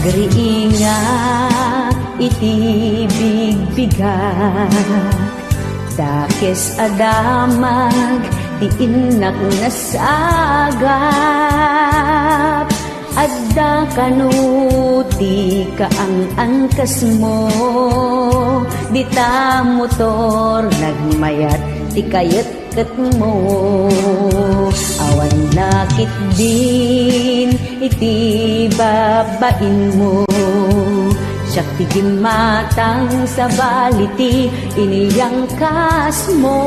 Agriinga iti bigbigat, dakes adamag ti innak nasagap. Adda kanuti ka ang angkas mo, dita motor nagmayat ti kayat mo. Awan nakit din iti babain mo, siyak ti gimatang sa baliti iniyang kas mo.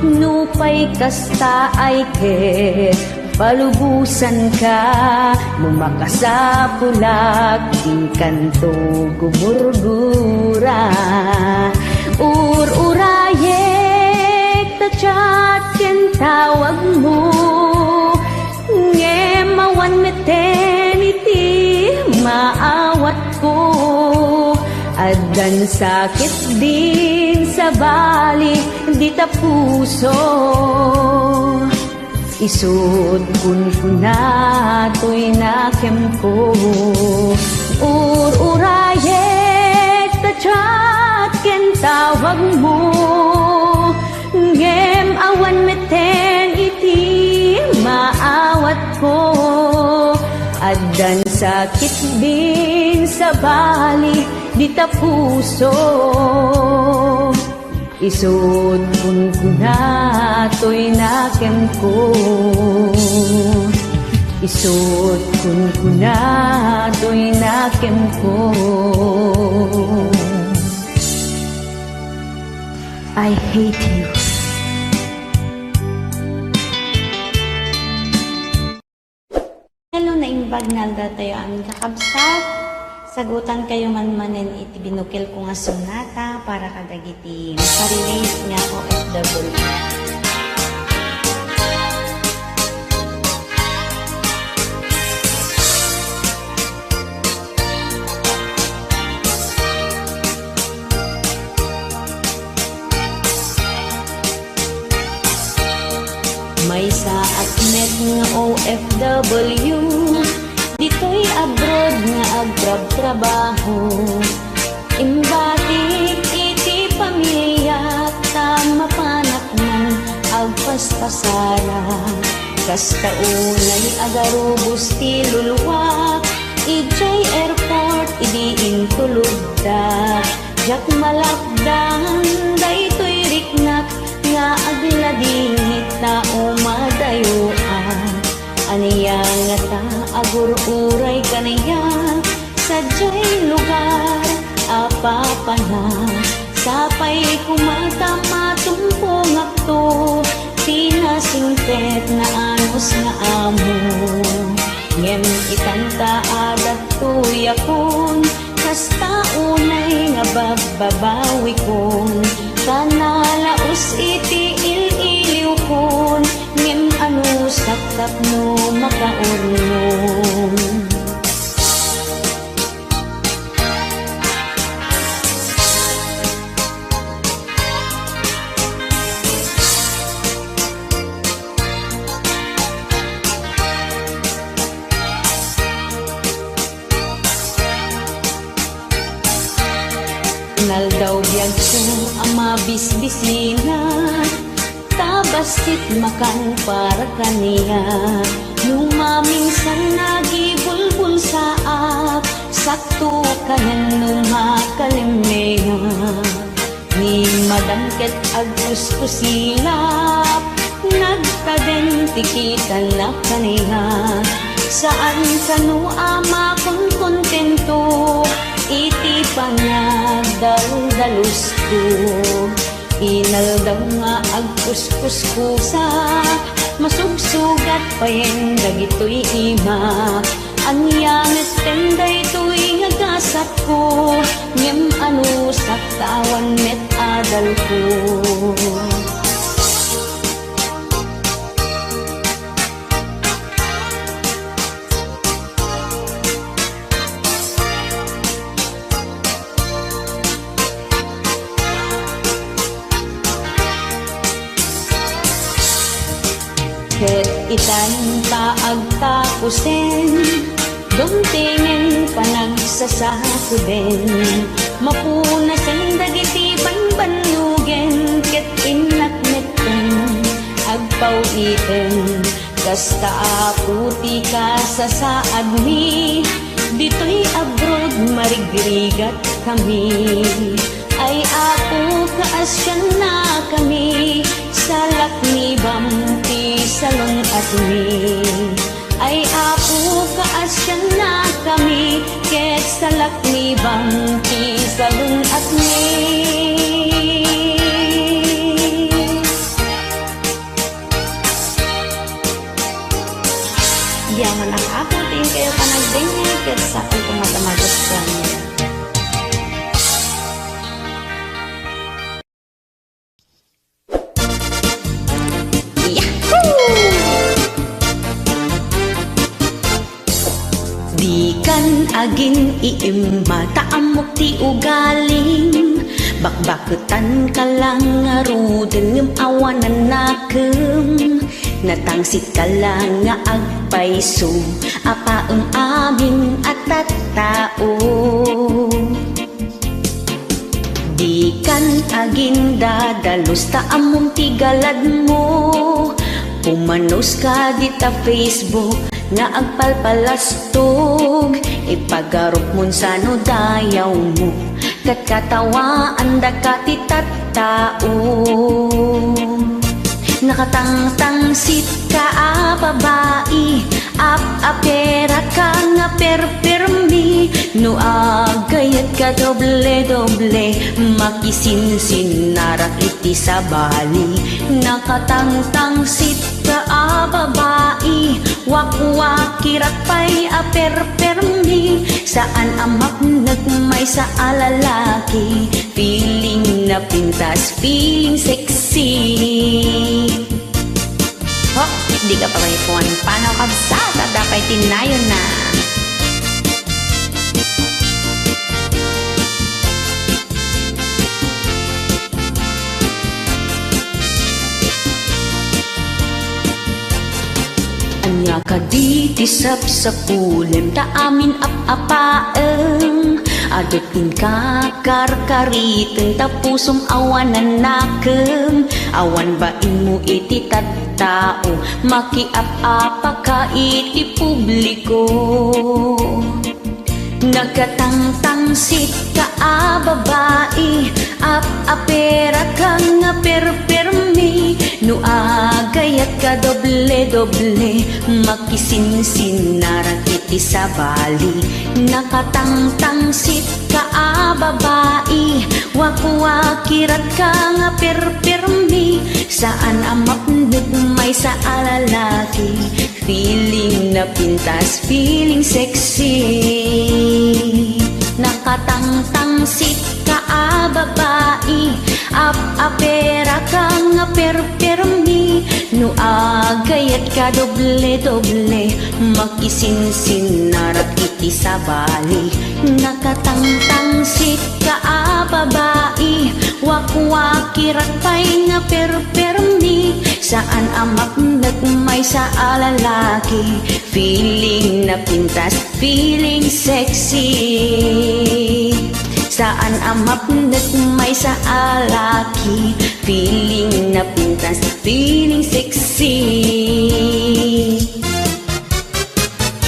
Nupay kasta ay ket palubusan ka, lumakas sa pulag, di kanto gumurgura. Urayek, tachat ken tawag mo, ngemawan meten iti maawat ko. Addan sakit din sa bali, di ta puso. Isud kun kunato'y nakem ko. Urayek, tachat ken tawag mo, ngem awan meten iti maawat ko. Addan sakit din sa bali, di ta puso. Isud kun kunato'y nakem ko. Isud kun kunato'y nakem ko. I hate you. Hello na imbag nalda tayo aming kakabsat. Sagutan kayo manmanen iti binukil ko nga sonata para kadagiti makarelate nga OFW. May saat met nga OFW, dito'y abroad nga agtrab-trabaho. Imbatik iti pamilya, tamapanak man agpaspasara. Kastaunay agarubos ti luluwak, ijay airport idi intulugda. Jak malakdan daytoy riknak, nga agladingit na umadayuan. Aniya nga ta agur-uray kaniya, sadyay lugar apapa na. Sapay kumata matumpong akto, tinasingpet na anos nga amo. Ngem itanta adat tuyakon, kasta unay nga bagbabawi kon. Kanalaos iti il-iliw kon, ngem ano sakap no makaurnon. Naldaw biyag ko ang mabisbisina, tabasit makan para kaniya. Nung maminsan nagibulbul sa ap, sakto kanan nung makalimeya. Ni madangket agkuskusilap, nagkadentikitan na kaniya. Saan kanu ama kong kontento, iti panyagdal-dalus ko. Inaldaw nga agkuskuskusa, masugsugat pa yen dagito'y ima. Anyamet tenday to'y ngagasat ko, ngem ano saktawan met adal ko. Ket itan taag tapusen, dumtingin panagsasakuben, mapunas ang dagiti banbanugen, ket inakneten agpawiiten, kasta puti ka sa saad mi, dito'y abroad marigrigat kami. Ay apo kaasyan na kami, salak ni bamti salong at mi. Ay apo kaasyan na kami, ket salak ni bamti salong at mi. Diyaman ang aputin kayo panagdingay, ket sa kong tumatamagot sa niya. Di kan aging iimma, taamok ti ugaling, bakbakutan ka lang aruden ng awanan nakem, natangsit ka lang nga agpaiso, apaeng amin at tattao. Di kan aging dadalos, taamong tigalad mo, pumanos ka di ta Facebook, nga agpalpalastog, ipagarup mon sa no dayaw mo, kat katawaan da ka ti tattao. Nakatangtangsit ka babae, apera ka nga perpermi, no agayat ka doble-doble, makisinsin narak iti sa bali. Nakatangtangsit ka babae, wakwakirat pa'y perpermi, saan amak nagmay sa alalaki, feeling na pintas, feeling sexy. Ho, di ka pa may puwan, paano kabsata, dapat tinayon na. Anya ka di tisap sa pulem, ta amin apaeng, adutin ka karkariten, tapusong awanan nakem, awan bain mo iti tattao, makiap-apa ka iti publiko. Nagkatangtangsit ka babae, apera ka nga perpermi, no agayat ka doble-doble, makisinsin naran iti sa bali. Nakatangtangsit ka babae, wakwakirat ka nga perpermi, saan amak nagmay sa alalaki, feeling na pintas, feeling sexy. Nakatangtangsit ka babae, apera ka nga perpermi, no agayat ka doble-doble, makisinsin narat iti sa bali. Nakatangtangsit ka babae, wakwakirat pa'y nga perpermi, saan amak nagmay sa alalaki, feeling na pintas, feeling sexy. Saan amak nagmay sa alaki, feeling na pintas, feeling sexy.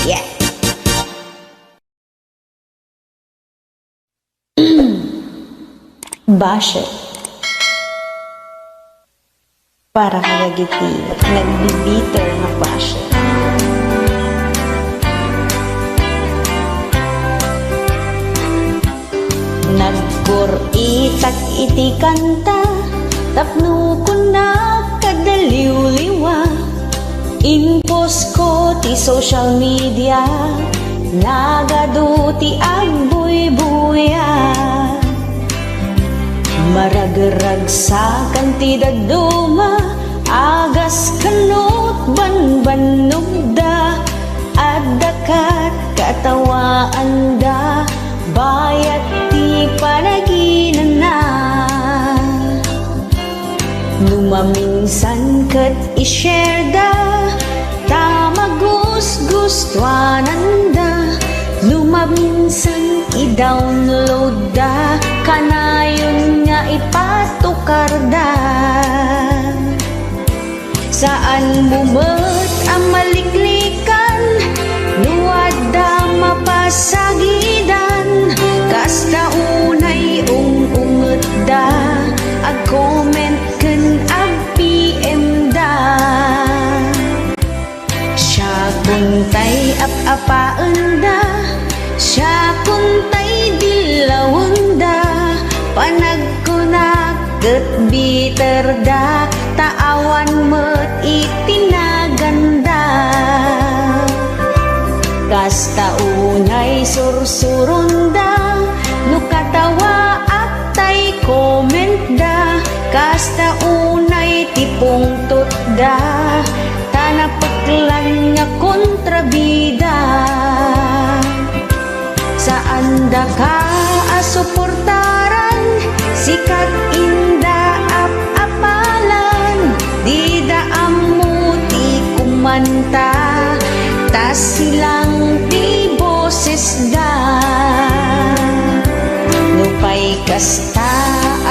Yeah. Basher para kagagiti nagbibiter na basher. Nagkuritak iti kanta, tapno ko na kadaliw-liwa, impos ko ti social media, nagaduti agbuy-buya. Maragarag sa kantidad duma, agas kanot banbanog da, adakat katawaan da, bayat ti panaginan na. Numaminsan kat i-share da, tamagos gustuanan da, Maminsan i-download da, kanayon nga ipatukar da. Saan mo met ang maliklikan, luwad da mapasagidan. Kasta unay unget da, ag comment ken ag PM da. Siya kuntay ap-apaan da, siya kuntay dilawan da. Panagkunak ket bitter da, taawan met itinaganda. Kasta unay sursuron da, nukatawa at tay comment da. Kasta unay tipong tutda, tanapaklan nga kontrabida. Saan da ka asuportaran, sikat inda ap-apalan. Di da amuti kumanta, tas silang ti boses da. Nupay kasta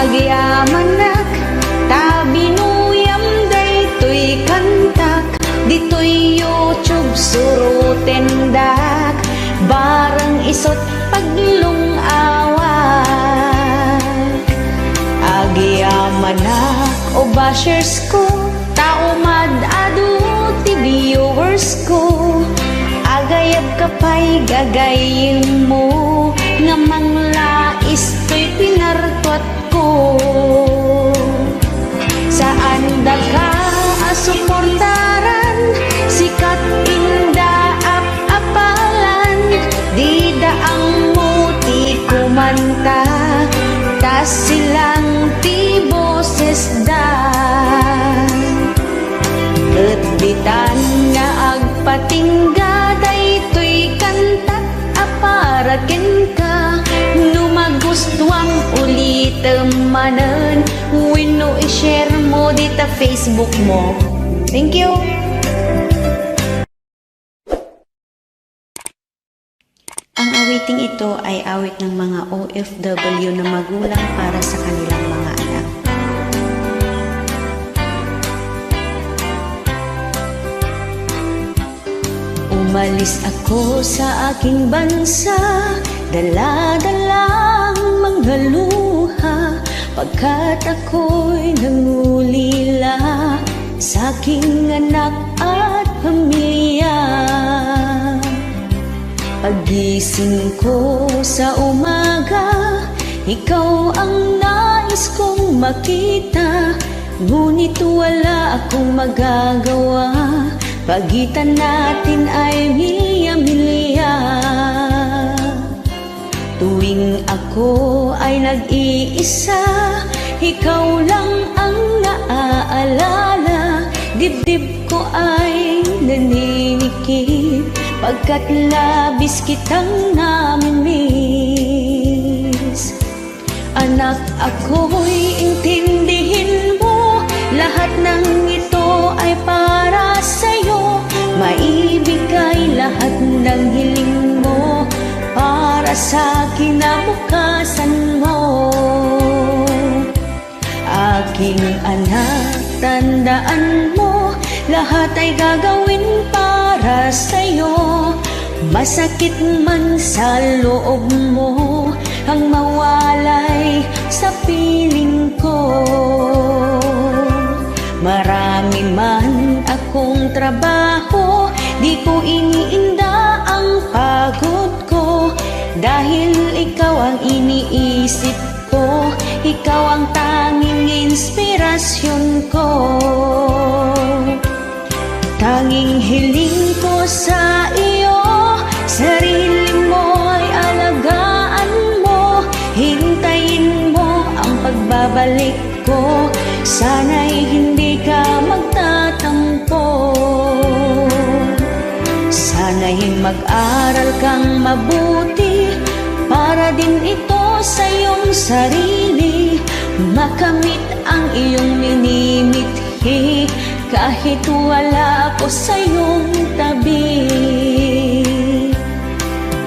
agyamanak, ta binuyam daytoy kantak. Ditoy YouTube suruten dak, bareng isot paglong awak. Agyamanak o bashers ko, taumad adu ti viewers ko. Agayab kapay gagayin mo, nga manglais to'y pinartot ko. Saan da ka asuportaran, sikat inda ap-apalan. Di da ang muti kumanta, tas silang ti boses da. Ket bitan nga agpatingga, daytoy kantat aparaken ka. Numagustuang ulitemanen, wenno i-share mo dita Facebook mo. Thank you. Ang awiting ito ay awit ng mga OFW na magulang para sa kanilang mga anak. Umalis ako sa aking bansa, dala-dalang mga luha, pagkat ako'y nangulila sa aking anak at pamilya. Pagising ko sa umaga, ikaw ang nais kong makita. Ngunit wala akong magagawa, pagitan natin ay milya-milya. Tuwing ako ay nag-iisa, ikaw lang ang naaalala. Dibdib ko ay naninikip, pagkat labis kitang namimiss. Anak, ako'y intindihin mo, lahat ng ito ay para sa'yo. Maibigay lahat ng hiling mo, para sa kinabukasan mo. Aking anak, tandaan mo, lahat ay gagawin para sa'yo. Masakit man sa loob mo ang mawalay sa piling ko. Marami man akong trabaho, di ko iniinda ang pagod ko. Dahil ikaw ang iniisip ko, ikaw ang tanging inspirasyon ko. Tanging hiling ko sa iyo, sarili mo ay alagaan mo. Hintayin mo ang pagbabalik ko, sana'y hindi ka magtatampo. Sana'y mag-aral kang mabuti, para din ito sa iyong sarili. Makamit ang iyong minimithi, kahit wala ako sa iyong tabi.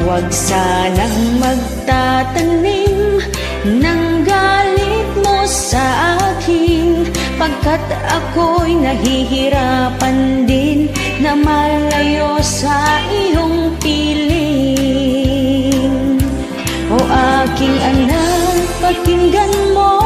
Huwag sanang magtatanim ng galit mo sa akin, pagkat ako'y nahihirapan din na malayo sa iyong piling. O aking anak, pakinggan mo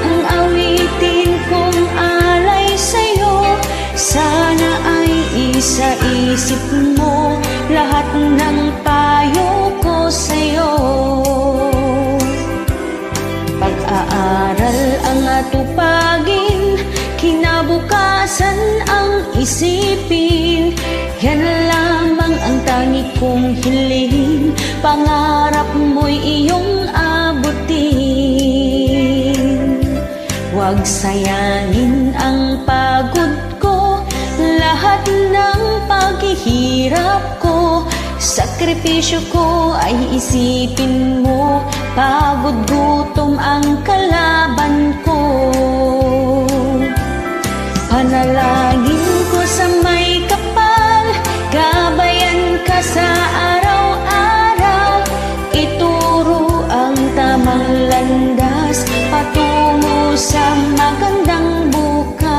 ang awitin kong alay sa'yo. Sana ay isa-isip mo lahat ng payo ko sa'yo. Pag-aaral ang atupagin, kinabukasan ang isipin. Yan lamang ang tangi kong hiling, pangarap mo'y iyong abutin. Huwag sayangin ang pagod ko, lahat ng paghihirap ko. Sakripisyo ko ay isipin mo, pagod gutom ang kalaban ko. Panalangin ko sa may kapal, gabayan ka sa araw-araw. Ituro ang tamang landas patungo sa magandang bukas.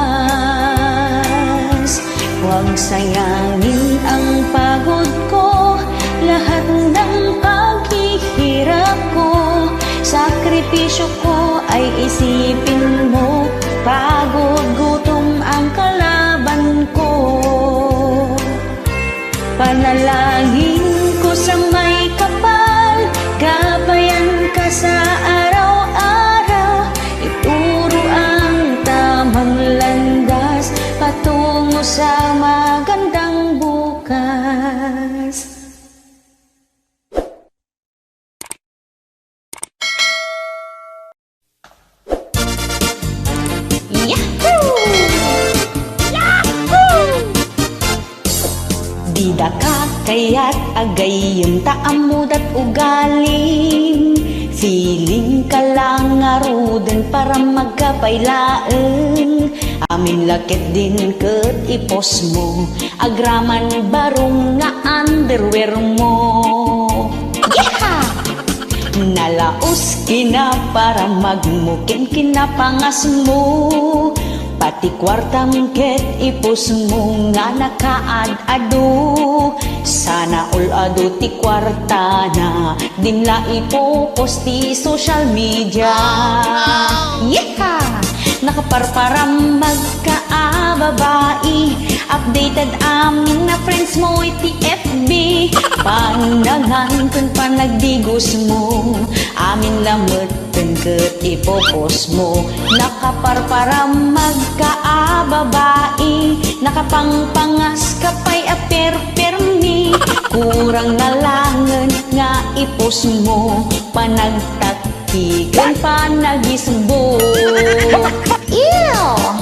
Huwag sayangin ang pagod ko, lahat ng paghihirap ko. Sakripisyo ko ay isipin mo, pagod gutom ang kalaban ko. Panalangin ko sa may kapal, gabayan ka sa araw-araw. Ituro ang tamang landas patungo sa magandang bukas. Di da ka kaya't agay yung taamod at ugaling. Feeling ka lang arudan para magkapailaan. Amin lakit din ket ipos mo, agraman barong nga underwear mo. Yeah! Nalaos kina para magmukin kinapangas mo. Pati kwartam ket ipos mo nga nakaad-ado. Sana all ado ti kwarta na din la ipopos ti social media. Yeah! Nakaparparam magkaababai, updated amin na friends mo iti FB. Pandangan kung panagdigos mo, amin lameten ket ipopos mo. Nakaparparam magkaababai, nakapangpangas kapay aper-permi. Kurang nalangan nga ipos mo, panagtakikan panagisbo. Ew!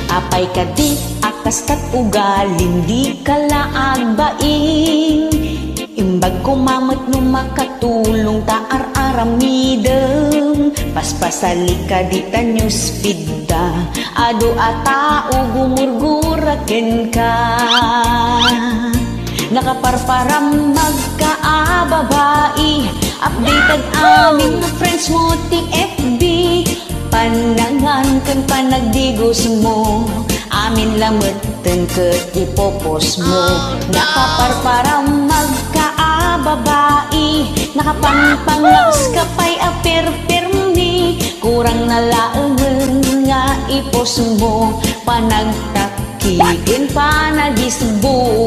Apay ka di akas kat ugalin, di ka laag baing. Imbag kumamot no makatulong taar aramidem. Paspasali ka di ta newsfeed da, ado atao gumurguraken ka. Nakaparparam magkaababai, updated aming friends mo ti FB. Pandangan kan panagdigos mo, amin lameten ket ipopos mo. Nakaparparam magkaababai, nakapangpangas kapay aper-permi. Kurang nalaengen nga ipos mo, panagtakikin panagisbo.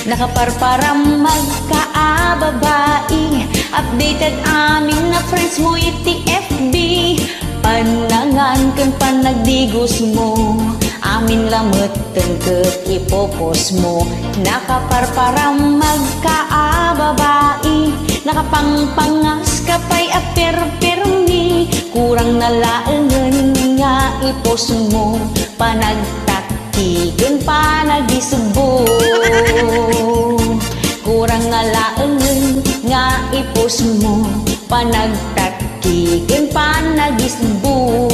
Nakaparparam magkaababai, updated amin na friends mo iti FB. Pandangan kan panagdigos mo, amin lameten ket ipopos mo. Nakaparparam magkaababai, nakapangpangas kapay aper-permi. Kurang nalaengen nga ipos mo, panagtakikin panagisbo. murang nga laengen nga ipos mo, panagtakikin panagisbo.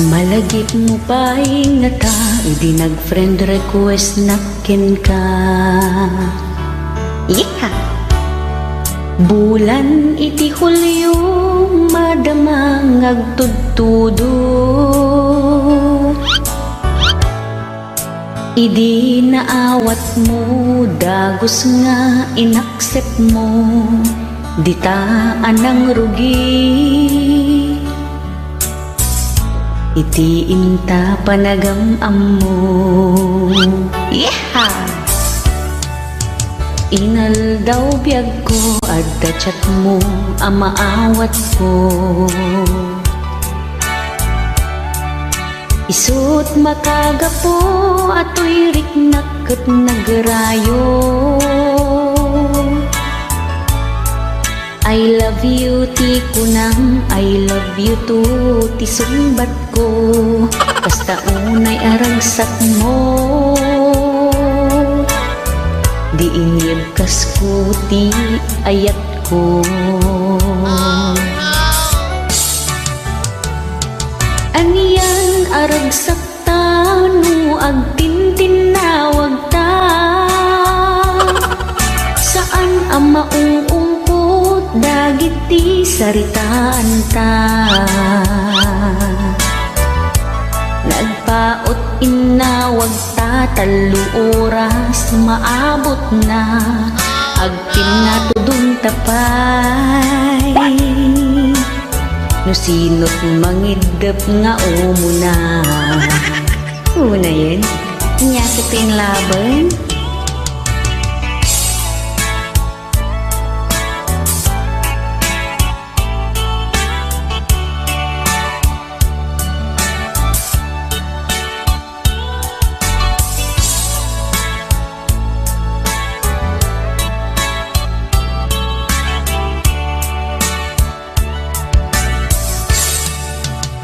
Malagip mo pa ingata, hindi nag-friend request nakin ka. Yeah! Bulan iti Hulyo, madamang agtudtudo. Idi naawat mo, dagos nga inaccept mo, di taan ang rugi. Iti inta panagam-am mo. Yeah! Inal daw biyag ko, adda chat mo, amaawat ko. Isut makagapo, ato'y riknak kat nagrayo. I love you ti kunang, I love you too ti sumbat ko. Basta unay aragsak mo, di inibkas ko ti ayat ko. Aniyang aragsak ta, no agtintinawag ta. Saan ang maungungkot, dagiti saritaan ta. Nagpaot inawag ta, talo oras maabot na. Agpin na tudong tapay, no sinot mangidap nga umuna. Una yun, nyakitin laban.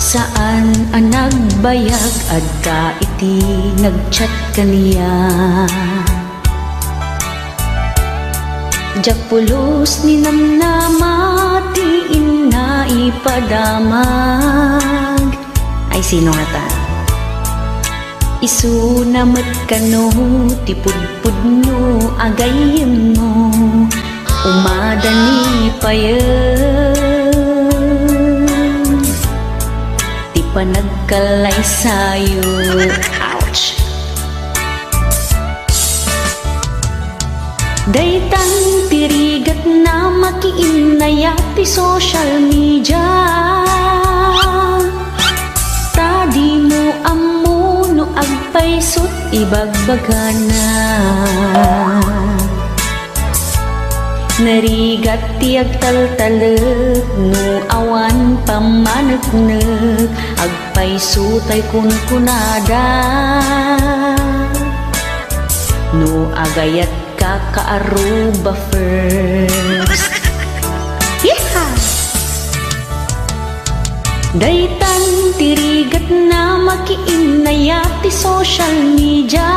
Saan ang nagbayag adda iti nagchat kaniya? Japulos ni namnamati ina ipadamag. Ay sino nga ta? Isu namat kano, tipudpud no, agayem mo, umada ni payag. Panagkalay sayo. Ouch! Daytang tirigat na makiinaya ti social media. Tadi mo amo no agpaysot ibagbagana. Narigat ti agtaltalag, no awan pamanagnag, agpay sutay kunkunada. No agayat ka kaaruba first. Yeah! Daytan tirigat na makiinaya ti social media.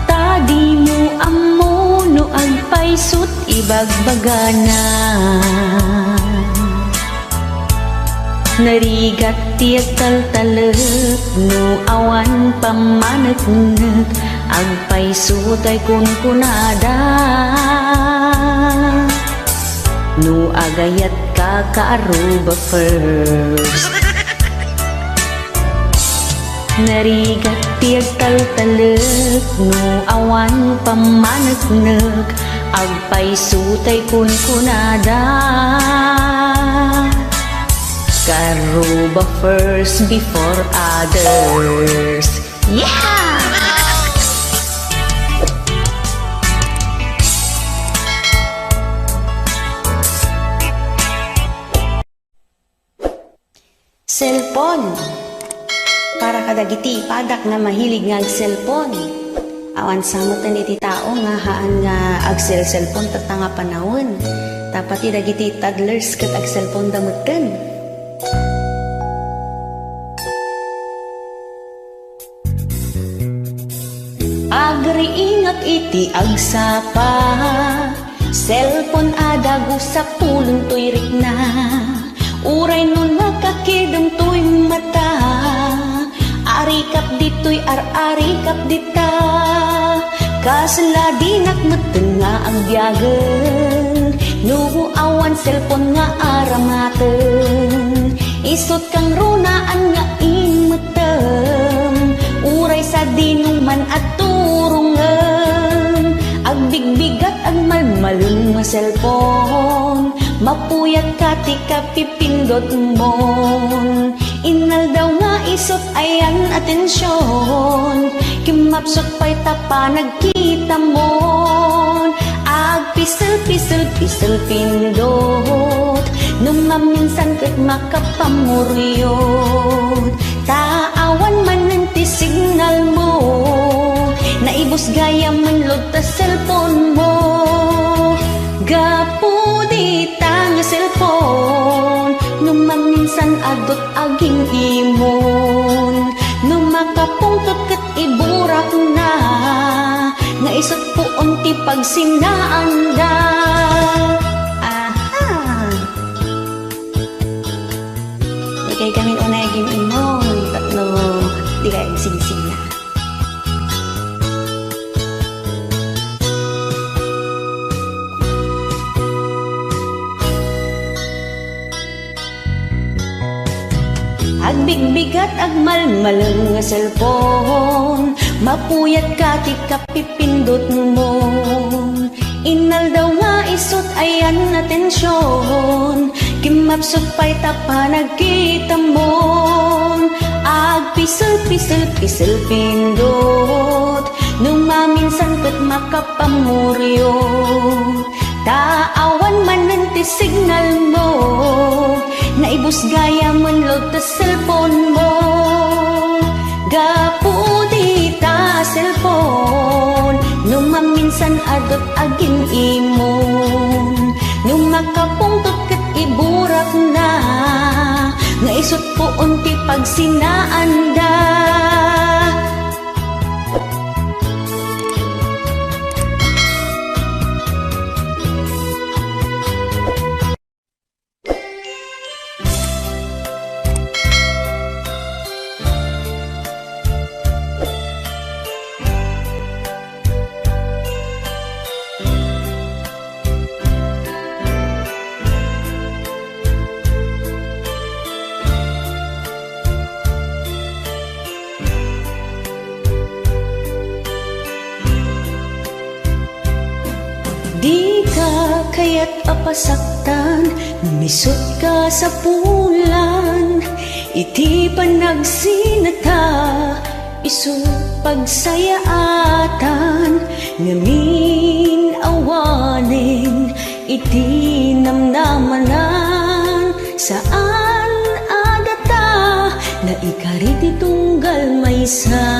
Tadi mo amo no agpaysot ibagbagana. Narigat ti agtaltalag, no awan pamanagnag, agpaysot ay kunkunada. No agayat ka kaaruba first. Narigat ti agtaltalag, no awan pamanagnag, agpaysot ay kunkunada. Karuba first before others. Yeah! Cellphone. Para kadagiti padak na mahilig nga ag cellphone. Awan samot na iti tao nga haan nga ag cellphone tatanga panahon. Tapati dagiti toddlers kat ag cellphone damutten. Agriingak iti agsapa, cellphone adago sa pulong tuyrik na. Uray nun nakakidam to'y mata, arikap dito'y arikap dita. Kasla di nakmeten nga ang biyagen, nuawan cellphone nga aramaten. Isot kang runaan nga imetem, uray sa dinuman at turungan. Agbigbigat ang malmalun nga cellphone, mapuyat ka ti kapipindot mo. Inal daw nga isot ayan atensyon, kimapsot pa'y tapa nagkita mo. Agpisel pindot, numaminsan kat makapamuryot. Taawan man ng ti signal mo, naibos gaya man load ta cellphone mo. Gapu di tanga cellphone, numaminsan adot aging imon. Numakapungtot kat iburak na, nga isot puon ti pagsinaan da. Aha! Di kay kami unaging imon, tatlo di kay sige-sige na. Agbigbigat agmalmalang nga cellphone, mapuyat ka ti kapipindot mo. Inal daw nga isot ayan atensyon, kimapsot pa'y tapa nagkita mo. Agpisel pindot, numaminsan kat makapamuryot. Taawan man ng ti signal mo, naibus gaya man load ta cellphone mo. Gapu di ta cellphone, numaminsan adot aging imon. Numakapungtot kat iburak na, nga isot puon ti pagsinaan da. Di ka kaya't apasaktan, misot ka sa pulan. Iti panagsinata, iso pagsayaatan. Ngamin awanin, iti namnamanan. Saan adata, na ikariti tunggal maysa.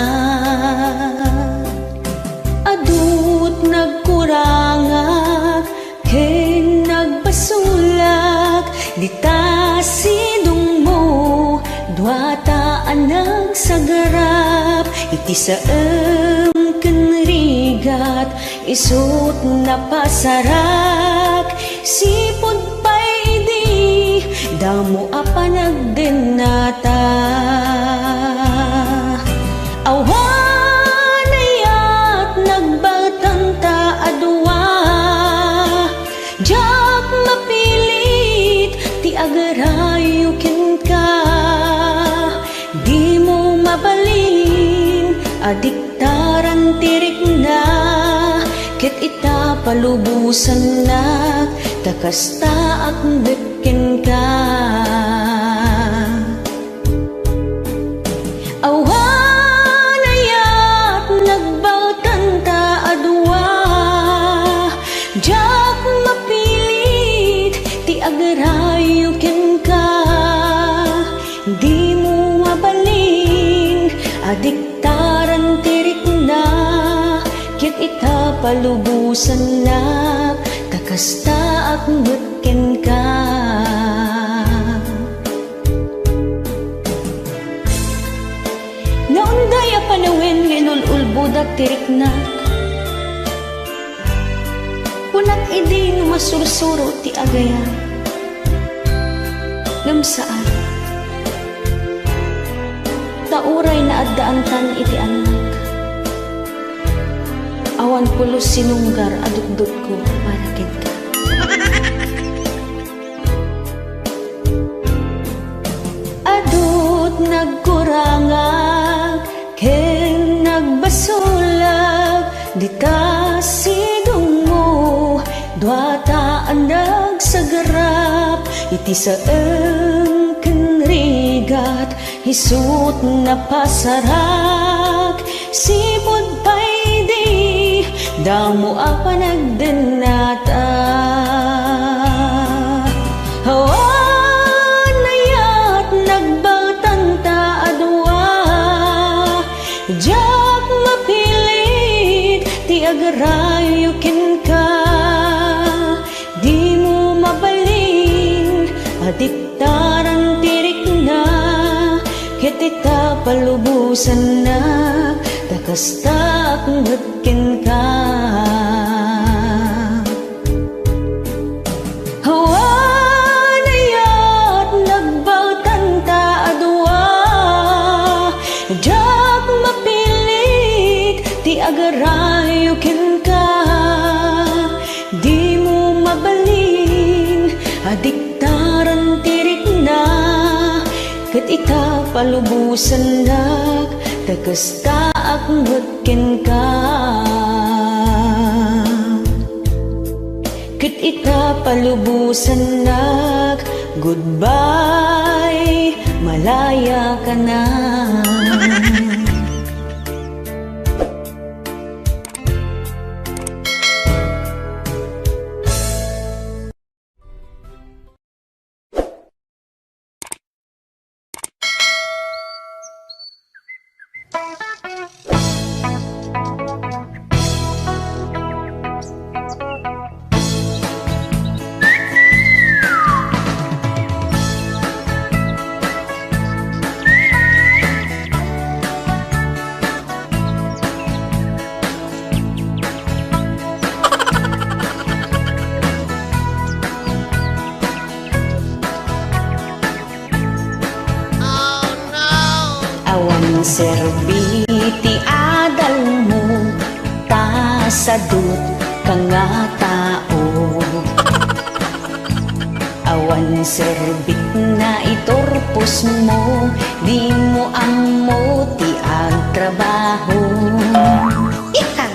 Adut nagkurangak, ken nagpasulak. Dita sidong mo, duataan nagsagarap. Iti saem ken rigat, isut napasarak. Sipod pa'y di, damo apa nagdenata. Awan ayat nagbatanta adwa, jak mapilit ti agarayo ken ka. Di mo mabalin, adiktaran tirik na, ket ita palubusan na, takasta ak beken ka. ita palubusan na kakasta at mutken ka. Naunday a panawin nginululbudak tiriknak, punak idi no masursuro ti agaya. Namsaan tauray na addaan tan iti anak, awan pulos sinunggar adukdut ko para kita. Adut nagkurangag ken nagbasulag, dita sidong mo duataan nagsagarap, iti saeng kenrigat hisut na pasarak, sipod pa'y di damo apa nagdenata. Hawan nayat nagbatanta adwa, jak mapilit ti agarayo ken ka, di mo mabalin adiktaran tirik na, kitita palubusan na takastak mutken ka. Hawanayat nagbautanta adwa, jak mapilit ti agarayo ken ka, di mo mabalin adiktaran tirik na, ket ita palubusan nak takasta ak mutken ka. Ket ita palubusan nak goodbye, malaya ka na. Awan serbiti adal mo, tasadot ka nga tao. Awan serbit na itorpos mo, di mo ammo ti agtrabaho. Ikan!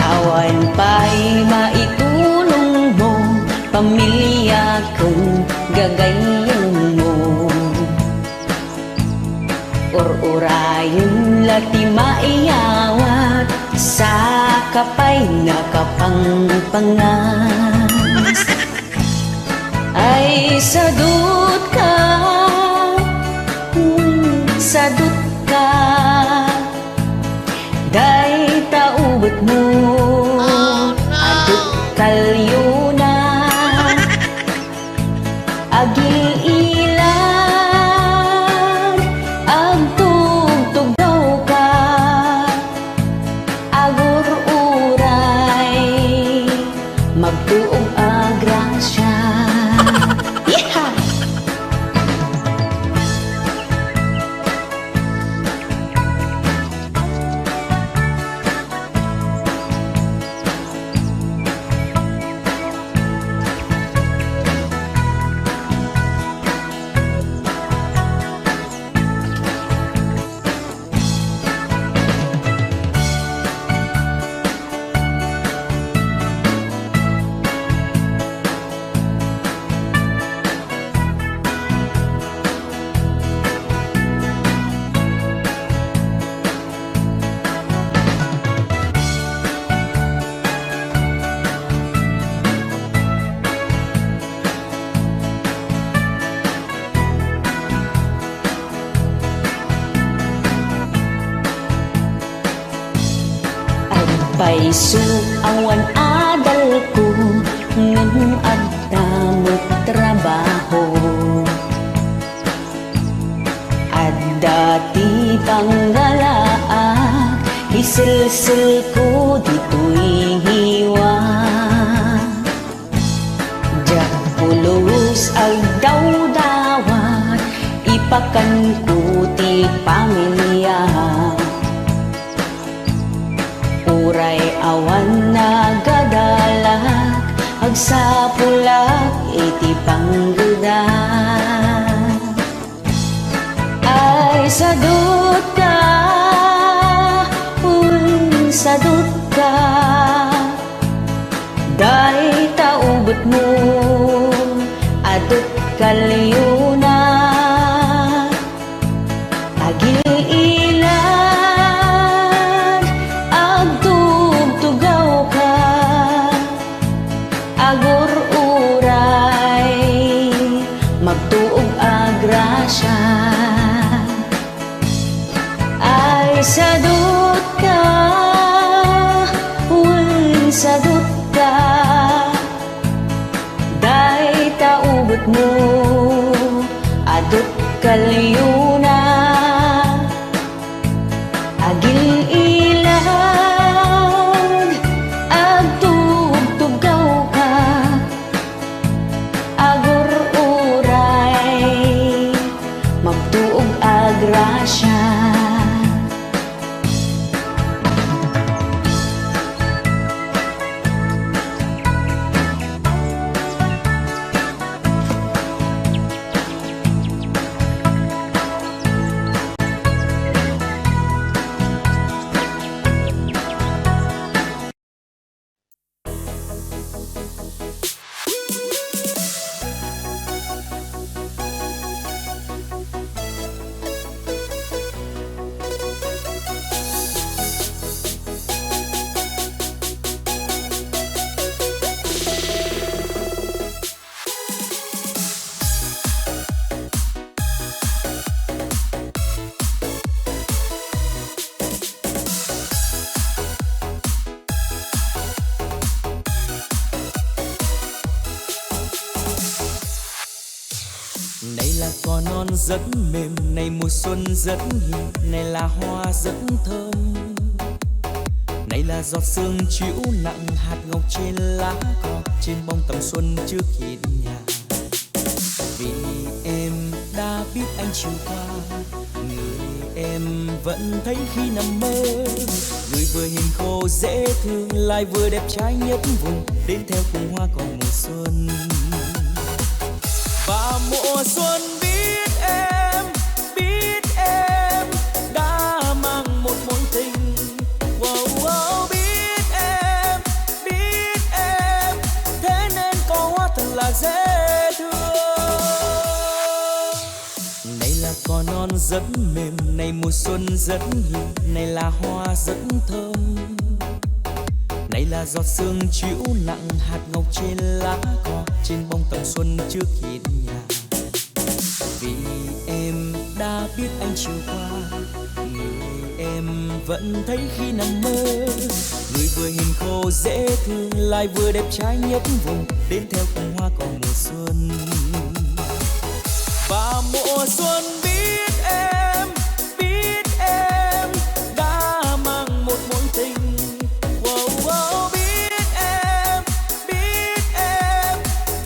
Awan pa'y maitulong mo, pamilya kong gagayon mo. Or-urayon lati maiyawat, sa kapay nakapangpangas. Ay sadut ka, sadut ka, day taubot mo, adut kalyo na, agi-ilan, agtugtog daw ka, agur-uray, magtuog agrasya. Yeehaw! Paisu awan adal ko nganu adta magtrabaho. Adda ti panggalaak isilsil ko dito'y hiwa. Diyak pulos ag daw-dawat ipakan ko ti pamilya. Uray awan nagadalak agsapulak iti panggeda. Ay sadut ka, sadut ka, day taubot mo adut kalyuna. Agililan agtugtugaw ka, agur uray magtuog agrasya. Ay sadut ka, sadut ka, day taubot mo adut kalyuna. Agililan agtugtugaw ka, agur uray magtuog agrasya. Này là cỏ non rất mềm, này mùa xuân rất hiền, này là hoa rất thơm. Này là giọt sương chịu nặng hạt ngọc trên lá cỏ, trên bông tầm xuân trước hiên nhà. Vì em đã biết anh chiều qua, người em vẫn thấy khi nằm mơ. Người vừa hiền khô dễ thương, lại vừa đẹp trai nhất vùng, đến theo cùng hoa cỏ mùa xuân. Và mùa xuân biết em đã mang một mối tình. Wow, wow, biết em, thế nên có hoa thật là dễ thương. Này là cỏ non rất mềm, này mùa xuân rất hiền, này là hoa rất thơm. Này là giọt sương chịu nặng hạt ngọc trên lá cỏ, trên bông tầm xuân trước hiên nhà. Vì em đã biết anh chiều qua, người em vẫn thấy khi nằm mơ. Người vừa hiền khô dễ thương, lại vừa đẹp trai nhất vùng, đến theo cùng hoa cỏ mùa xuân. Và mùa xuân biết em đã mang một mối tình. Wow, wow, biết em,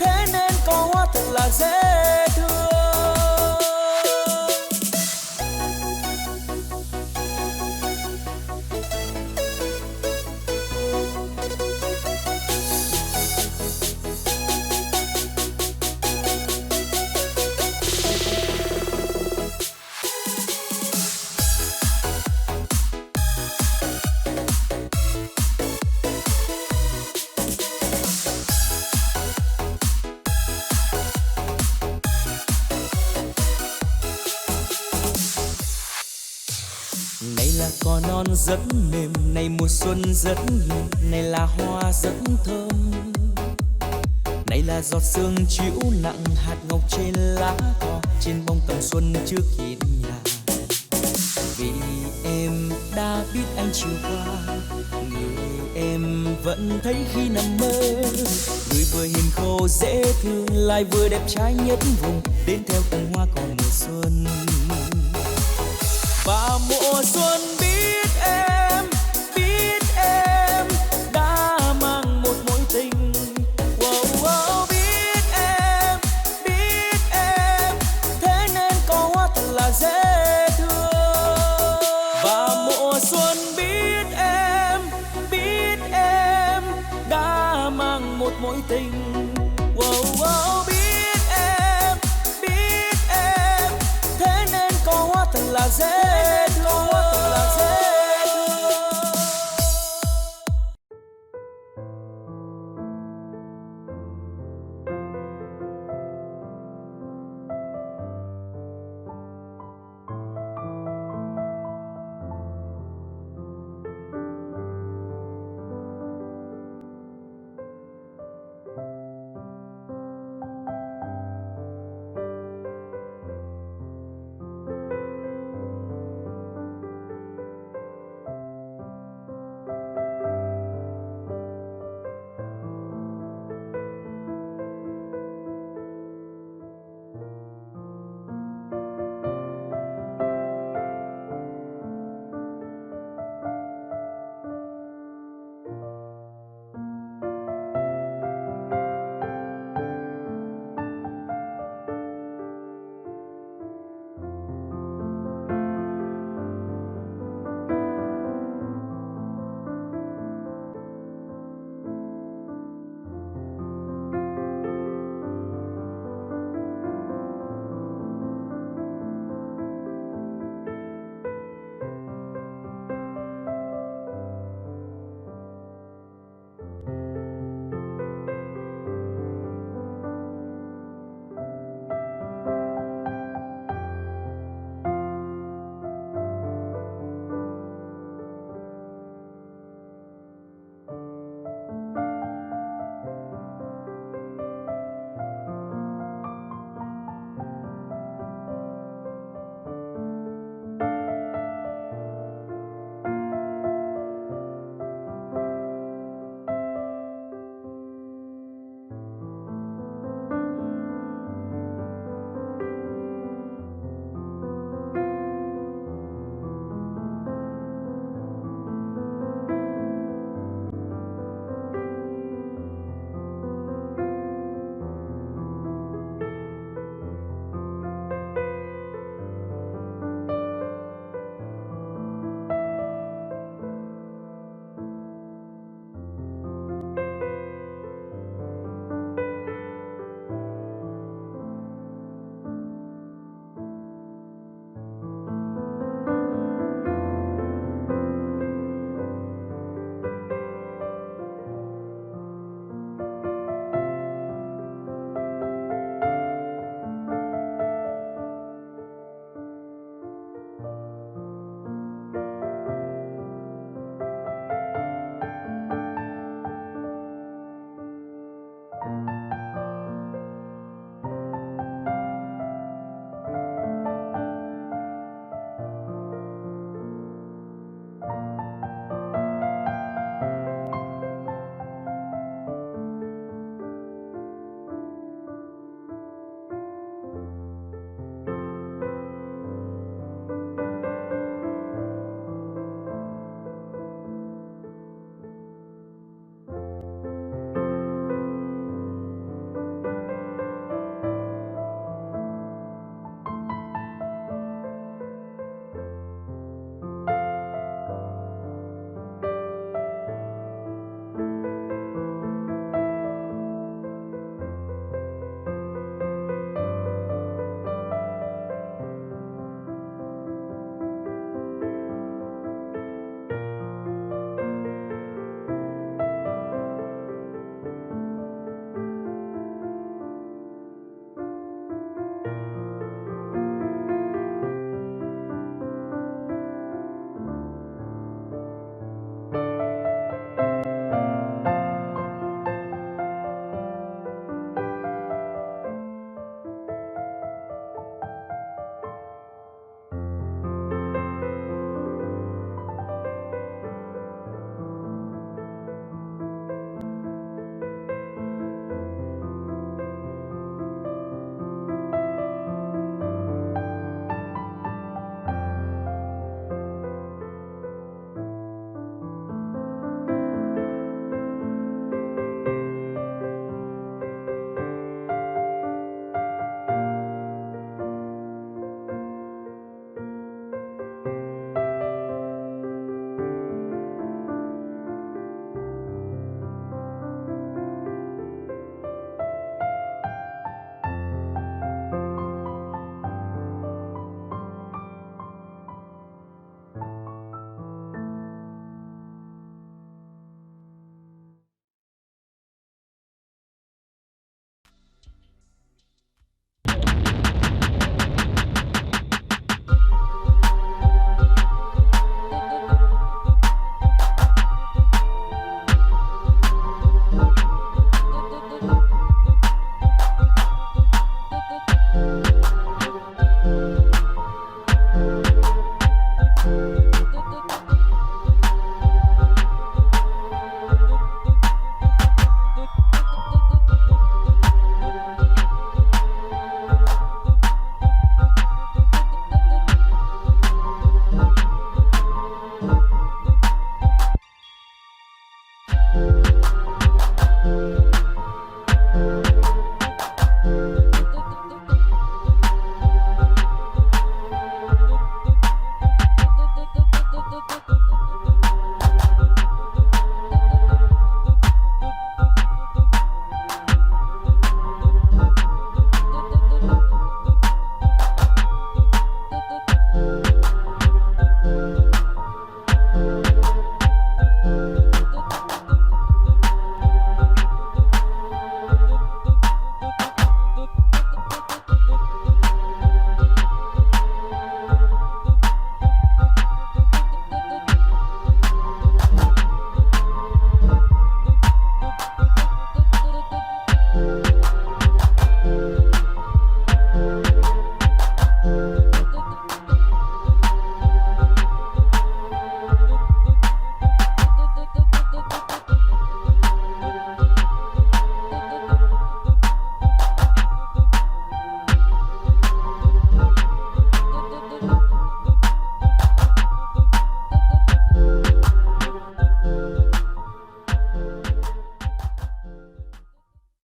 thế nên có hoa thật là dễ thương. Này là cỏ non rất mềm, này mùa xuân rất hiền, này là hoa rất thơm. Này là giọt sương chịu nặng hạt ngọc trên lá cỏ, trên bông tầm xuân trước hiên nhà. Vì em đã biết anh chiều qua, người vẫn thấy khi nằm mơ. Người vừa hiền khô dễ thương lại vừa đẹp trai nhất vùng, đến theo cùng hoa cỏ mùa xuân. Và mùa xuân biết em đã mang một mối tình. Wow, wow, biết em thế nên có hoa thật là dễ thương. Và mùa xuân biết em đã mang một mối tình. Wow, wow.